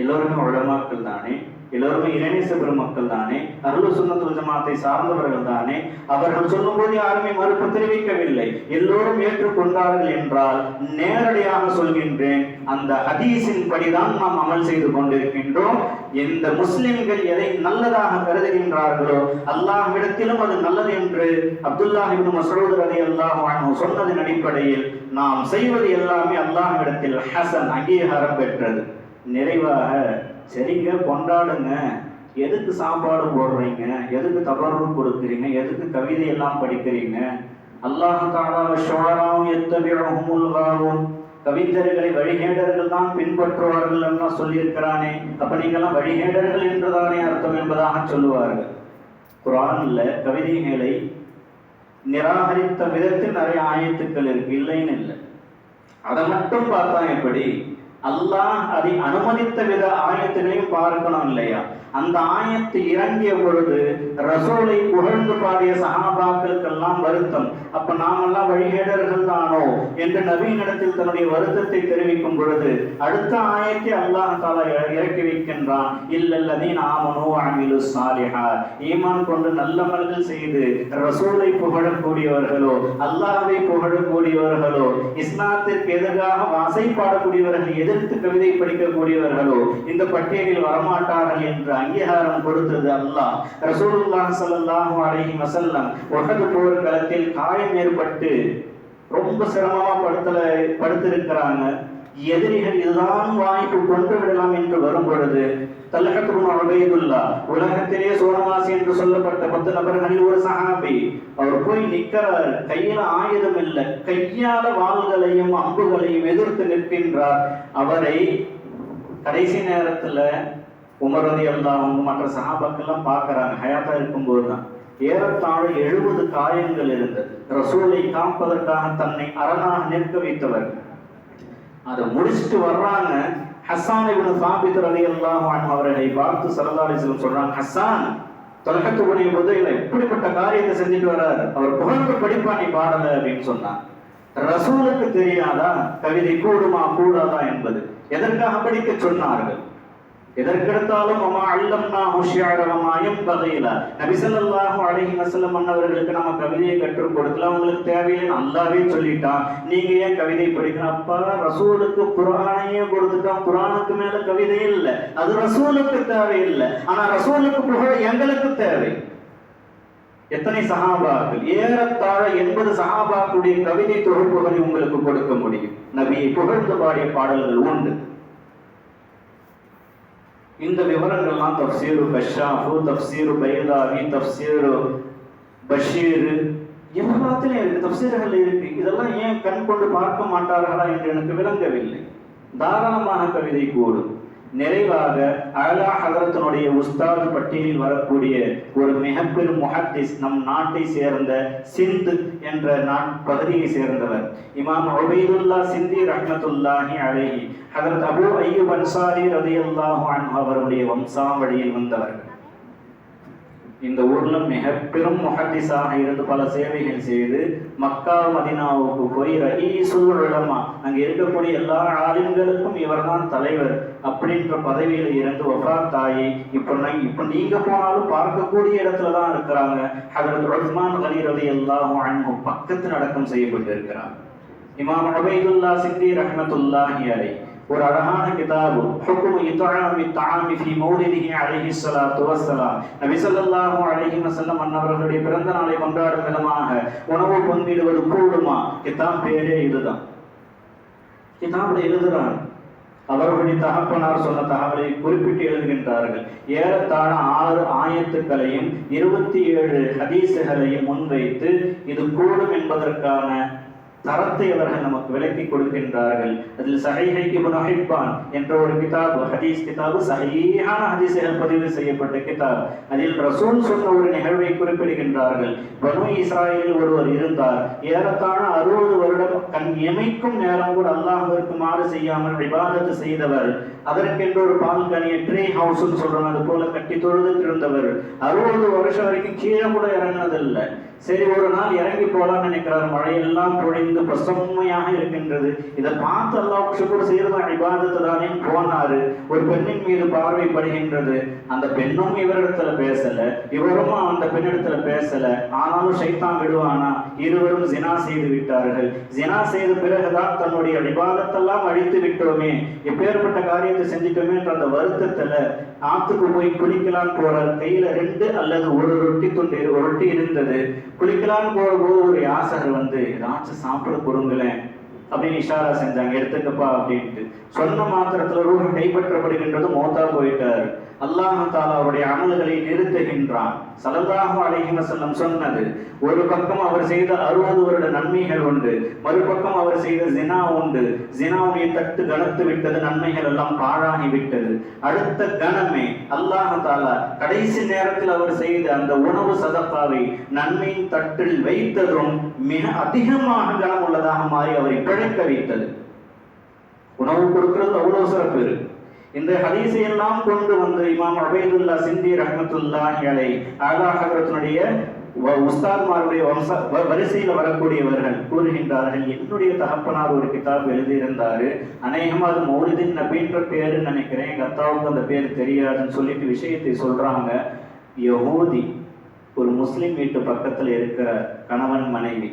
Speaker 1: எல்லோருமே உலமாக்கள் தானே. எல்லோருமே இறைநேச பெருமக்கள் தானே, அஹ்லுஸ் சுன்னத் வல் ஜமாத்தை சார்ந்தவர்கள் தானே. அவர்கள் சொல்லும்போது யாருமே மறுப்பு தெரிவிக்கவில்லை, எல்லோரும் ஏற்றுக்கொண்டார்கள் என்றால் நேரடியாக சொல்கின்றேன், அந்த ஹதீஸின் படிதான் நாம் அமல் செய்து கொண்டிருக்கின்றோம். எந்த முஸ்லிம்கள் எதை நல்லதாக கருதுகின்றார்களோ அல்லாஹ்விடத்திலும் அது நல்லது என்று அப்துல்லாஹ் இப்னு மஸ்ஊத் ரலியல்லாஹு அன்ஹு சொன்னதின் அடிப்படையில் நாம் செய்வது எல்லாமே அல்லாஹ்விடத்தில் ஹஸன், அங்கீகாரம் பெற்றது. நிறைவாக, சரிங்க கொண்டாடுங்க, எதுக்கு சாப்பாடு போடுறீங்க, எதுக்கு தபர்ருக் கொடுக்குறீங்க, எதுக்கு கவிதை எல்லாம் படிக்கிறீங்க? அல்லாஹ் தஆலா ஷுஅராஉ யத்தபிஉஹுமுல் காவூன், கவிஞர்களை வழிகேடர்கள் தான் பின்பற்றுவார்கள் என்று சொல்லியிருக்கிறானே, அப்ப நீங்கெல்லாம் வழிகேடர்கள் என்றுதானே அர்த்தம் என்பதாக சொல்லுவார்கள். குர்ஆன்ல கவிதைகளை நிராகரித்த விதத்தில் நிறைய ஆயத்துக்கள் இருக்கு, இல்லைன்னு இல்லை. அதை மட்டும் பார்த்தா எப்படி? அல்லாஹ் அதை அனுமதித்த வித ஆயத்தினையும் பார்க்கணும் இல்லையா? அந்த ஆயத்து இறங்கிய பொழுது ரசூலை புகழ்ந்து பாடிய சஹாபாக்களுக்கெல்லாம் வருத்தம். அப்ப நாமெல்லாம் வழிகேடர்கள் தானோ என்று நபியினிடத்தில் தன்னுடைய வருத்தத்தை தெரிவிக்கும் பொழுது அடுத்த ஆயத்தை அல்லாஹ் தஆலா இறக்கி வைக்கின்றான். இல்லல்லதீன ஆமனூ வ அமிலுஸ் ஸாலிஹாத், ஈமான் கொண்டு நல்லமல்கள் செய்து ரசூலை புகழக்கூடியவர்களோ, அல்லாஹ்வை புகழக்கூடியவர்களோ, இஸ்லாத்திற்கு எதிராக வாசை பாடக்கூடியவர்கள், எதிர்த்து கவிதை படிக்கக்கூடியவர்களோ இந்த பட்டியலில் வரமாட்டார்கள் என்று அங்கீகாரம் கொடுத்தது அல்லாஹ். ரசூலுல்லாஹ் ஸல்லல்லாஹு அலைஹி வஸல்லம் உஹது போர்க்களத்தில் காயம் ஏற்பட்டு ரொம்ப சிரமமா படுத்திருக்கிறாங்க. எதிரிகள் இதுதான் வாய்ப்பு கொண்டு விடலாம் என்று வரும் பொழுது தல்ஹத் இப்னு உபைதுல்லாஹ், உலகத்திலே சோனவாசி என்று சொல்லப்பட்ட 10 நபர்களில் ஒரு சஹாபி, அவர் போய் நிற்கிறார். கையில ஆயுதம் இல்லை, கையால வாள்களையும் அம்புகளையும் எதிர்த்து நிற்கின்றார். அவரை கடைசி நேரத்துல உமர் ரலியல்லாஹு அன்ஹு மற்ற சஹாபாக்கெல்லாம் பார்க்கறாங்க. ஹயாத்தா இருக்கும்போது தான் ஏறத்தாழ 70 காயங்கள் இருந்தது. ரசூலை காப்பதற்காக தன்னை அரணாக நிற்க வைத்தவர். அதை முடிச்சுட்டு வர்றாங்க. ஹஸ்ஸான் இப்னு சாபித் ரலியல்லாஹு அன்ஹு அவர்களை பார்த்து ஸல்லல்லாஹு அலைஹி வஸல்லம் சொல்றாங்க, ஹஸ்ஸான் தொல்ஹத் இப்னு உபைதுல்லா இப்படிப்பட்ட காரியத்தை செஞ்சுட்டு வர்றாரு, அவர் புகழ்ந்து படிப்பா நீ பாடல அப்படின்னு சொன்னான். ரசூலுக்கு தெரியாதா கவிதை கூடுமா கூடாதா என்பது? எதற்காக படிக்க சொன்னார்கள்? எதற்கெடுத்தாலும் அம்மா அல்லம்னாஹு ஷிஅர வமா யம்பகில, நபி ஸல்லல்லாஹு அலைஹி வஸல்லம் அன்னவர்களுக்கு நம்ம கவிதையை கற்றுக் கொடுக்கலாம், உங்களுக்கு தேவையில்லைன்னு அல்லாஹ்வே சொல்லிட்டான், நீங்க ஏன் கவிதை படிக்கணும்? அப்பா ரசூலுக்கு குர்ஆனையே கொடுத்துட்டான், குர்ஆனுக்கு மேல கவிதை இல்லை, அது ரசூலுக்கு தேவையில்லை, ஆனா ரசூலுக்கு புகழ் எங்களுக்கு தேவை. எத்தனை சஹாபாக்கள், ஏறத்தாழ 80 சஹாபாக்களுடைய கவிதை தொகுப்புகளை உங்களுக்கு கொடுக்க முடியும். நபியை புகழ்ந்து பாடிய பாடல்கள் உண்டு. இந்த விவரங்கள்லாம் தஃப்சீரு கஷ்ஷாஃபு, தஃப்சீரு பைதாவி, தஃப்சீரு பஷீர் எல்லாத்திலும் இருக்கு, தஃப்சீர்கள் இருக்கு. இதெல்லாம் ஏன் கண் கொண்டு பார்க்க மாட்டார்களா என்று எனக்கு விளங்கவில்லை. தாராளமாக கவிதை கூடும். நிறைவாக அலா ஹதரத்தினுடைய உஸ்தாத் பட்டியலில் வரக்கூடிய ஒரு மிகப்பெரும் முஹத்திஸ், நம் நாட்டை சேர்ந்த சிந்து என்ற பகுதியை சேர்ந்தவர் இமாம் உபைதுல்லாஹ் சிந்தி ரஹ்மத்துல்லாஹி அலைஹி. ஹதரத் அபூ அய்யூப் அன்சாரி ரலியல்லாஹு அன்ஹு அவருடைய வம்சாவழியில் வந்தவர். இந்த ஊர்ல மிகப்பெரும் முஹத்திஸாக இருந்து பல சேவைகள் செய்து மக்கா மதீனாவுக்கு போய் ரஈசுல் உலமா, அங்க இருக்கக்கூடிய எல்லா ஆலிம்களுக்கும் இவர்தான் தலைவர் அப்படின்ற பதவியில இருந்து வஃபாத் ஆகி இப்ப நீங்க போனாலும் பார்க்கக்கூடிய இடத்துல தான் இருக்கிறாங்க. ஹஜ்ரத் உஸ்மான் கனி ரலியல்லாஹு அன்ஹு பக்கத்தில் அடக்கம் செய்யப்பட்டிருக்கிறார். இமாம் உபைதுல்லாஹ் சிந்தி ரஹ்மத்துல்லாஹி அலைஹி ஒரு அழகான கிதாபு ஹுக்மு இத்ஆமி தஆமி ஃபீ மௌலிதிஹி அலைஹி ஸலாத்து வஸ்ஸலாம், நபி ஸல்லல்லாஹு அலைஹி வஸல்லம் அன்னவர்களுடைய பிறந்த நாளை கொண்டாடும் விதமாக உணவு பங்கிடுவது கூடுமா? கிதாப் பேரே இதுதான். கிதாபில் எழுதுறாங்க, அவர்களுடைய தகப்பனார் சொன்ன தகவலை குறிப்பிட்டு எழுதுகின்றார்கள். ஏறத்தாழ 6 ஆயத்துக்களையும் 27 ஹதீஸுகளையும் முன்வைத்து இது கூடும் என்பதற்கான தரத்தை அவர்கள் நமக்கு விளக்கி கொடுக்கின்றார்கள். அதில் சஹீஹ் இப்னு ஹிப்பான் என்ற ஒரு கிதாபு, ஹதீஸ் கிதாபு, சஹீஹான ஹதீஸுகள் பதிவு செய்யப்பட்ட கிதாப். அதில் ரசூல் சொன்ன ஒரு நிகழ்வை குறிப்பிடுகின்றார்கள். பனு இஸ்ராயேலில் ஒருவர் இருந்தார். ஏறத்தாழ 60 வருடம் கண் இமைக்கும் நேரம் கூட அல்லாஹ்விற்கு மாறு செய்யாமல் இபாதத் செய்தவர். அதற்கென்று ஒரு பால்கனியை ட்ரே ஹவுஸ்ன்னு சொல்றாங்க, அது போல கட்டி தொழுதுட்டு இருந்தவர். 60 வருஷம் வரைக்கும் கீழே கூட இறங்கினதில்லை. சரி ஒரு நாள் இறங்கி போலான்னு நினைக்கிறார். மழையெல்லாம் பொழிந்து பசுமையாக இருக்கின்றது. இதை பார்த்து அல்லாஹ் ஷுக்ர் செய்யறதா இபாதத்து தானேன்னு போனாரு. ஒரு பெண்ணின் மீது பார்வை படுகின்றது. அந்த பெண்ணும் இவரிடத்துல பேசல, இவரும் அந்த பெண்ணிடத்துல பேசல. ஆனாலும் ஷைத்தான் விடுவானா? இருவரும் ஜினா செய்து விட்டார்கள். ஜினா செய்த பிறகுதான் தன்னுடைய இபாதத்தெல்லாம் அழித்து விட்டோமே, எப்பேற்பட்ட காரியத்தை செஞ்சுட்டோமே என்ற அந்த வருத்தத்துல ஆத்துக்கு போய் குளிக்கலாம் போறார். கையில 2 அல்லது 1 ரொட்டி துண்டு, ஒரு ரொட்டி இருந்தது. குளிக்கலான்னு போகும்போது ஒரு யாசகர் வந்து ஏதாச்சும் சாப்பிட கொடுங்களேன் அப்படின்னு இஷாரா செஞ்சாங்க, எடுத்துக்கப்பா அப்படின்ட்டு. சொன்ன மாத்திரத்துல ரூஹ் கைப்பற்றப்படுகின்றது, மௌத்தா போயிட்டாரு. அல்லாஹ் தஆலா அவருடைய அமல்களை நிறுத்துகின்றான். ஸல்லல்லாஹு அலைஹி வஸல்லம் சொன்னது, ஒரு பக்கம் அவர் செய்த 60 வருட நன்மைகள் உண்டு, மறுபக்கம் அவர் செய்த ஜினா உண்டு. ஜினாவுடைய தட்டு கனத்து விட்டது, நன்மைகள் எல்லாம் பாழாகி விட்டது. அடுத்த கணமே அல்லாஹ் தஆலா கடைசி நேரத்தில் அவர் செய்த அந்த உணவு சதகாவை நன்மையின் தட்டில் வைத்ததும் மிக அதிகமாக கனம் உள்ளதாக மாறி அவரை பிழைக்க வைத்தது. உணவு கொடுக்கிறது அவ்வளவு சிறப்பு இருக்கு. இந்த ஹதீஸை எல்லாம் கொண்டு வந்து இமாம் அபைதுல்லா சிந்தி ரஹ்மத்துல்லாஹி அலைஹி ஆலா ஹஜ்ரத்துடைய உஸ்தாத்மாருடைய வரிசையில் வரக்கூடியவர்கள் கூறுகின்றார்கள், என்னுடைய தகப்பனார் ஒரு கிதாப் எழுதியிருந்தாரு, அநேகமா அது மௌலிதின் நபின்ற பேருன்னு நினைக்கிறேன், எங்க அத்தாவுக்கு அந்த பேர் தெரியாதுன்னு சொல்லிட்டு விஷயத்தை சொல்றாங்க. யஹூதி ஒரு முஸ்லிம் வீட்டு பக்கத்துல இருக்கிற கணவன் மனைவி,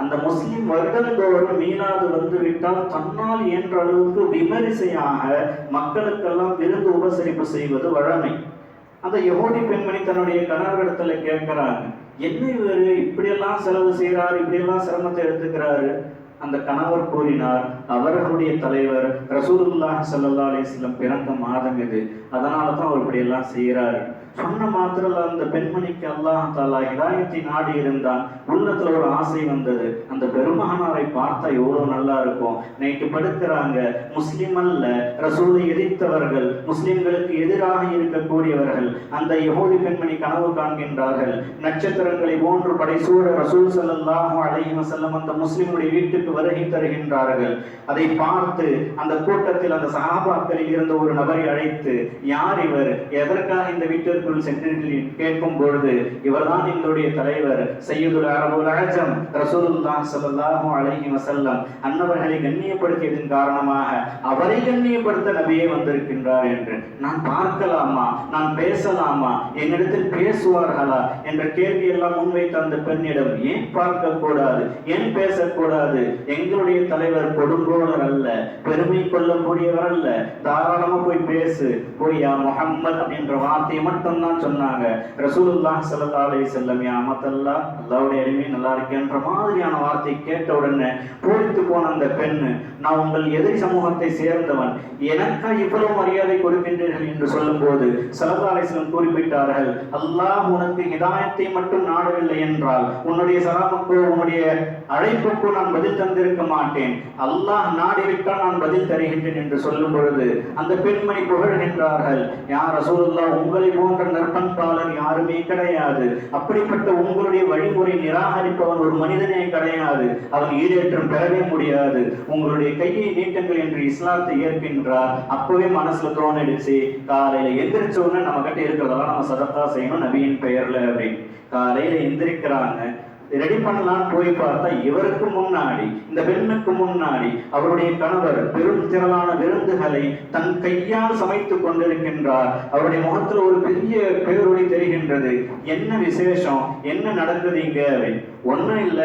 Speaker 1: அந்த முஸ்லிம் வருடந்தோறும் மீனாது வந்து விட்டால் தன்னால் என்ற அளவுக்கு விமரிசையாக மக்களுக்கெல்லாம் விருந்து உபசரிப்பு செய்வது வழமை. அந்த யஹூதி பெண்மணி தன்னுடைய கணவரிடத்துல கேட்கிறாங்க, என்ன இவரு இப்படியெல்லாம் செலவு செய்யறாரு, இப்படியெல்லாம் சிரமத்தை எடுத்துக்கிறாரு? அந்த கணவர் கூறினார், அவர்களுடைய தலைவர் ரசூலுல்லாஹி ஸல்லல்லாஹு அலைஹி வஸல்லம் பிறந்த மாதம் இது, அதனால தான் அவர் இப்படியெல்லாம் செய்யறாரு. சொன்ன மாத்திரம் அந்த பெண்மணிக்கு அல்லாஹ் தஆலா ஹிதாயத்தை நாடி இருந்தான். உள்ளத்துல ஒரு ஆசை வந்தது, அந்த பெருமகனாரை பார்த்தா எவ்வளவு நல்லா இருக்கும். நைட்டு படுக்கிறாங்க, முஸ்லிம் அல்ல, ரசூலை எதிர்த்தவர்கள், முஸ்லிம்களுக்கு எதிராக இருக்கக்கூடியவர்கள். அந்த யஹூதி பெண்மணி கனவு காண்கின்றார்கள், நட்சத்திரங்களை போன்று படைசூழ ரசூல் ஸல்லல்லாஹு அலைஹி வஸல்லம் அந்த முஸ்லிமுடைய வீட்டுக்கு வருகை தருகின்றார்கள். அதை பார்த்து அந்த கூட்டத்தில் அந்த சஹாபாக்களில் இருந்த ஒரு நபரை அழைத்து, யார் இவர், எதற்காக இந்த வீட்டிற்கு சென்றீர்கள் கேட்கும் பொழுது, இவர்தான் எங்களுடைய தலைவர் சையதுல் அரபுல் அஜம் ரசூலுல்லாஹி ஸல்லல்லாஹு அலைஹி வஸல்லம், அன்னவர்களை கண்ணியப்படுத்தியதன் காரணமாக அவரை கண்ணியப்படுத்த நபியே வந்திருக்கின்றார் என்று. நான் பார்க்கலாமா, நான் பேசலாமா, என்னிடத்தில் பேசுவார்களா என்ற கேள்வியெல்லாம் முன்வைத்த அந்த பெண்ணிடம், ஏன் பார்க்க கூடாது, ஏன் பேசக்கூடாது, எங்களுடைய தலைவர் கொடுங்கோலர் அல்ல, பெருமை கொள்ளக்கூடியவர் அல்ல, தாராளமா போய் பேசு, போய் யா முஹம்மத் அப்படின்ற வார்த்தையை மட்டும் தான் சொன்னாங்க. ரசூலுல்லாஹி ஸல்லல்லாஹு அலைஹி வஸல்லம் யா அமத்தல்லாஹ், அல்லாஹ்வுடைய அடிமை நல்லா இருக்கேன்ற மாதிரியான வார்த்தை கேட்ட உடனே பூரித்து போன அந்த பெண், நான் உங்கள் எதிரி சமூகத்தை சேர்ந்தவன், எனக்கா இவ்வளவு மரியாதை கொடுக்கின்றீர்கள் என்று சொல்லும் போது ஸல்லல்லாஹு அலைஹி வஸல்லம் குறிப்பிட்டார்கள், அல்லாஹ் உனக்கு ஹிதாயத்தை மட்டும் நாடவில்லை என்றால் உன்னுடைய சலாமுக்கோ உன்னுடைய அழைப்புக்கோ நான் பதில் தந்திருக்க மாட்டேன், அல்லாஹ் நாடிவிட்டால் நான் பதில் தருகின்றேன் என்று சொல்லும் பொழுது அந்த பெண்மணி புகழ்கின்றார்கள், யார் ரசூலுல்லாஹ், உங்களை போன்ற நற்பண்பாளர் யாருமே கிடையாது, அப்படிப்பட்ட உங்களுடைய வழிமுறை நிராகரிப்பவன் ஒரு மனிதனே கிடையாது, அவன் ஈடேற்றம் பெறவே முடியாது, உங்களுடைய கையை நீட்டுங்கள் என்று இஸ்லாத்தை ஏற்கின்றார். அப்பவே மனசுல தோணிடுச்சு, காலையில எந்திரிச்ச உடனே நம்ம கிட்ட இருக்கிறதெல்லாம் நம்ம சதக்கா செய்யணும் நபியின் பெயர்ல அப்படின்னு. காலையில எந்திரிக்கிறாங்க, ரெடி பண்ணலாம் போய் பார்த்தா இவருக்கு முன்னாடி, இந்த பெண்ணுக்கு முன்னாடி அவருடைய கணவர் பெரும் திரளான விருந்துகளை தன் கையால் சமைத்துக் கொண்டிருக்கின்றார். அவருடைய முகத்துல ஒரு பெரிய பேரொளி தெரிகின்றது. என்ன விசேஷம், என்ன நடக்குது இங்க? ஒன்னும் இல்ல,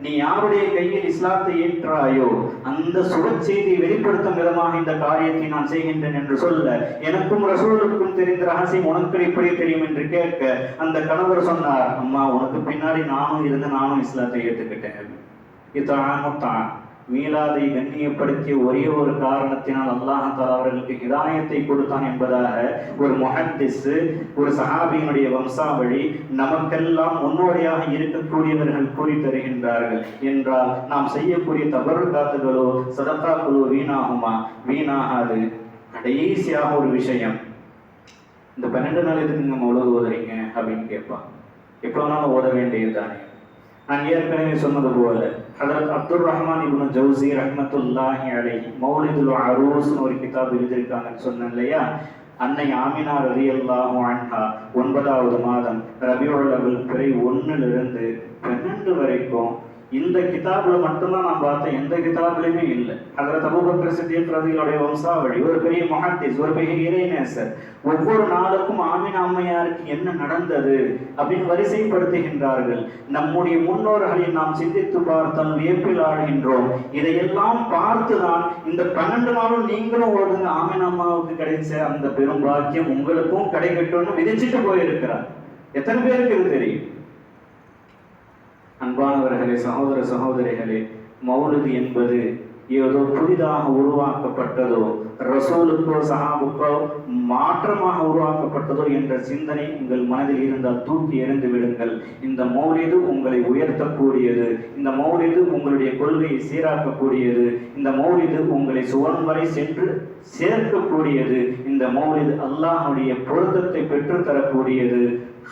Speaker 1: நீ யாருடைய கையில் இஸ்லாத்தை ஏற்றாயோ அந்த சுப செய்தியை வெளிப்படுத்தும் விதமாக இந்த காரியத்தை நான் செய்கின்றேன் என்று சொல்ல, எனக்கும் ரசூலுக்கும் தெரிந்த ரகசியம் உனக்கு எப்படி தெரியும் என்று கேட்க அந்த கணவர் சொன்னார், அம்மா உனக்கு பின்னாடி நானும் இருந்து நானும் இஸ்லாத்தை ஏற்றுக்கிட்டேன். இத்தான் மீலாதை கண்ணியப்படுத்திய ஒரே ஒரு காரணத்தினால் அல்லாஹ் தஆலா அவர்களுக்கு ஹிதாயத்தை கொடுத்தான் என்பதாக ஒரு முஹத்திஸ், ஒரு சஹாபியினுடைய வம்சாவளி நமக்கெல்லாம் முன்னோடியாக இருக்கக்கூடியவர்கள் கூறி தருகின்றார்கள். என்றால் நாம் செய்யக்கூடிய தபர்காத்துகளோ சதகாக்களோ வீணாகுமா? வீணாகாது. கடைசியாக ஒரு விஷயம், இந்த 12 நாள் எதுக்கு நம்ம உலக ஓதுறீங்க அப்படின்னு கேட்பான். எப்போ வேணாலும் ஓத வேண்டியது தானே. நான் ஏற்கனவே சொன்னது போல ஹதரத் அப்துல் ரஹ்மான் இப்னு ஜௌசி ரஹ்மத்துல்லாஹி அலைஹி மௌலிதுல் அரூஸ் ஒரு கிதாப் எழுதியிருக்காங்கன்னு சொன்னேன் இல்லையா? அன்னை ஆமினா ரலியல்லாஹு அன்ஹா 9வது மாதம் ரபியுல் அவ்வல் பிறை 1லிருந்து 12 வரைக்கும் இந்த கிதாபுல மட்டும்தான் நான் பார்த்தேன், எந்த கிதாபுலையுமே இல்லை. ஹஜ்ரத் அபூபக்கர் சித்திக் ரலியல்லாஹு அன்ஹு வம்சாவளி, ஒரு பெரிய முஹத்திஸ், ஒரு பெரிய இறைநேசர், ஒவ்வொரு நாளுக்கும் ஆமினா அம்மையாருக்கு என்ன நடந்தது அப்படின்னு வரிசைப்படுத்துகின்றார்கள். நம்முடைய முன்னோர்களை நாம் சிந்தித்து பார்த்தால் வியப்பில் ஆழ்கின்றோம். இதையெல்லாம் பார்த்துதான் இந்த 12 நாளும் நீங்களும் ஓடுங்க, ஆமினா அம்மாவுக்கு கிடைச்ச அந்த பெரும் பாக்கியம் உங்களுக்கும் கிடைக்கட்டும்னு விதிச்சுட்டு போயிருக்கிறார். எத்தனை பேருக்கு இது தெரியும்? அன்பானவர்களே, சகோதர சகோதரிகளே, மௌலிது என்பது ஏதோ புதிதாக உருவாக்கப்பட்டதோ, ரசூலுக்கோ சஹாபுக்கோ மாற்றமாக உருவாக்கப்பட்டதோ என்ற சிந்தனை உங்கள் மனதில் இருந்தால் தூக்கி எறிந்து விடுங்கள். இந்த மௌலிது உங்களை உயர்த்தக்கூடியது, இந்த மௌலிது உங்களுடைய கொள்கையை சீராக்கக்கூடியது, இந்த மௌலிது உங்களை சுவனம் வரை சென்று சேர்க்கக்கூடியது, இந்த மௌலிது அல்லாஹ்வுடைய பொருத்தத்தை பெற்றுத்தரக்கூடியது,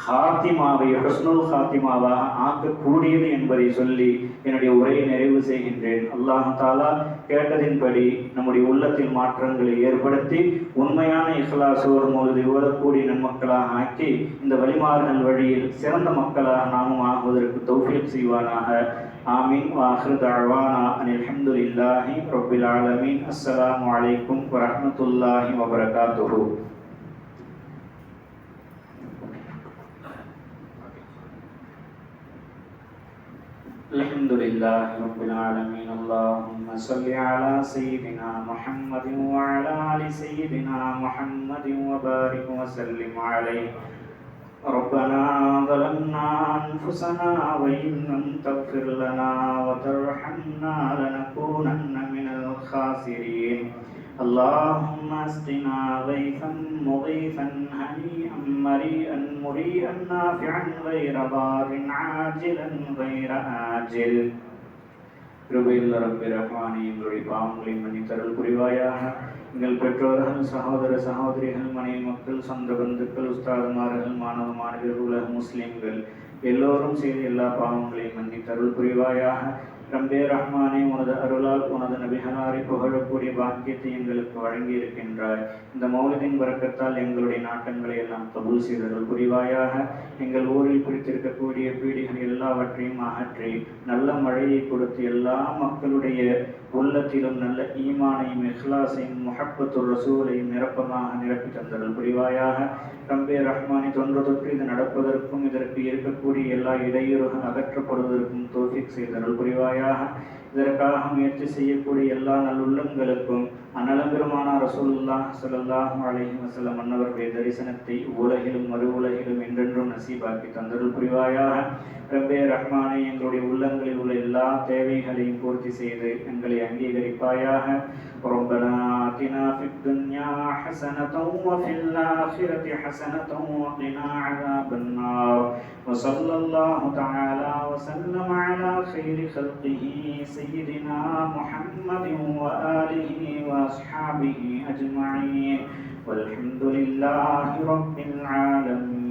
Speaker 1: ஹாத்திமாவை ஹுஸ்னுல் ஹாத்திமாவாக ஆக்கக்கூடியது என்பதை சொல்லி என்னுடைய உரையை நிறைவு செய்கின்றேன். அல்லாஹ் தாலா கேட்டதின்படி நம்முடைய உள்ளத்தில் மாற்றங்களை ஏற்படுத்தி உண்மையான இஹ்லாஸோடு மௌலிதை ஓதக்கூடிய நன்மக்களாக ஆக்கி இந்த வழிமாறுகள் வழியில் சிறந்த மக்களாக நாமும் ஆகுவதற்கு தௌஃபீக் செய்வானாக. ஆமீன். வாஹிரு தஅவானா அனில் ஹம்துலில்லாஹி ரப்பில் ஆலமீன். அஸ்ஸலாமு அலைக்கும் வரஹ்மத்துல்லாஹி வபரகாத்துஹு. அல்ஹம்துலில்லாஹி ரப்பில் ஆலமீன். அல்லாஹும்ம ஸல்லி அலா சய்யிதினா முஹம்மதின் வ அலா ஆலி சய்யிதினா முஹம்மதின் வ பாரிக் வ ஸல்லிம் அலைஹி. ربنا ظلمنا أنفسنا وإن لم تغفر لنا وترحمنا لنكونن من الخاسرين. اللهم اسقنا غيثا مغيثا هنيئا مريئا مريئا نافعا غير ضار عاجلا غير آجل. கிருபையுள்ள ரப்பி ரஹ்மானே, எங்களுடைய பாவங்களை மன்னித்தருள் புரிவாயாக. எங்கள் பெற்றோர்கள், சகோதர சகோதரிகள், மனைவி மக்கள், சொந்த பந்துக்கள், உஸ்தாதுமார்கள், மாணவ மாணவியர்கள், உலக முஸ்லிம்கள் எல்லோரும் செய்த எல்லா பாவங்களையும் மன்னித்தருள் புரிவாயாக. ரப்பே ரஹ்மானே, உனது அருளால் உனது நபிகளாரை புகழக்கூடிய பாக்கியத்தை எங்களுக்கு வழங்கி இருக்கின்றாய். இந்த மௌலிதின் பரக்கத்தால் எங்களுடைய நாட்டங்களை எல்லாம் கபூல் செய்தருள் புரிவாயாக. எங்கள் ஊரில் பிடித்திருக்கக்கூடிய பீடிகள் எல்லாவற்றையும் அகற்றி நல்ல மழையை கொடுத்து எல்லா மக்களுடைய உள்ளத்திலும் நல்ல ஈமானையும் இஹ்லாஸையும் முஹப்பத்துர் ரசூலையும் நிரப்பமாக நிரப்பி தந்தருள் புரிவாயாக. ரப்பே ரஹ்மானே, தொன்று தொற்று இது நடப்பதற்கும் இதற்கு இருக்கக்கூடிய எல்லா இடையூறுகள் அகற்றப்படுவதற்கும் தௌஃபீக் செய்தருள் புரிவாயாக. இதற்காக முயற்சி செய்யக்கூடிய எல்லா நல்லுள்ளங்களுக்கும் அன்னலம்பெருமானார் ரசூலுல்லாஹ் ஸல்லல்லாஹு அலைஹி வஸல்லம் அன்னவருடைய தரிசனத்தை உலகிலும் மறு உலகிலும் என்றென்றும் நசீபாக்கி தந்தருள் புரிவாயாக. ரப்பே ரஹ்மானே, எங்களுடைய உள்ளங்களில் உள்ள எல்லா தேவைகளையும் பூர்த்தி செய்து எங்களை அங்கீகரிப்பாயாக. ரப்பனா ஆத்தினா ஃபித் துன்யா ஹஸனதன் வ ஃபில் ஆখিরাতি ஹஸனதன் வ கினா அஸாபன் நார். வ ஸல்லல்லாஹு தஆலா வ ஸல்லம அலா கைரி ஹல்கிஹி சய்யிதினா முஹம்மதின் வ ஆலிஹி வ அஸ்ஹாபிஹி அஜ்மஈன். வல்ஹம்துலில்லாஹி ரப்பில் ஆலமீன்.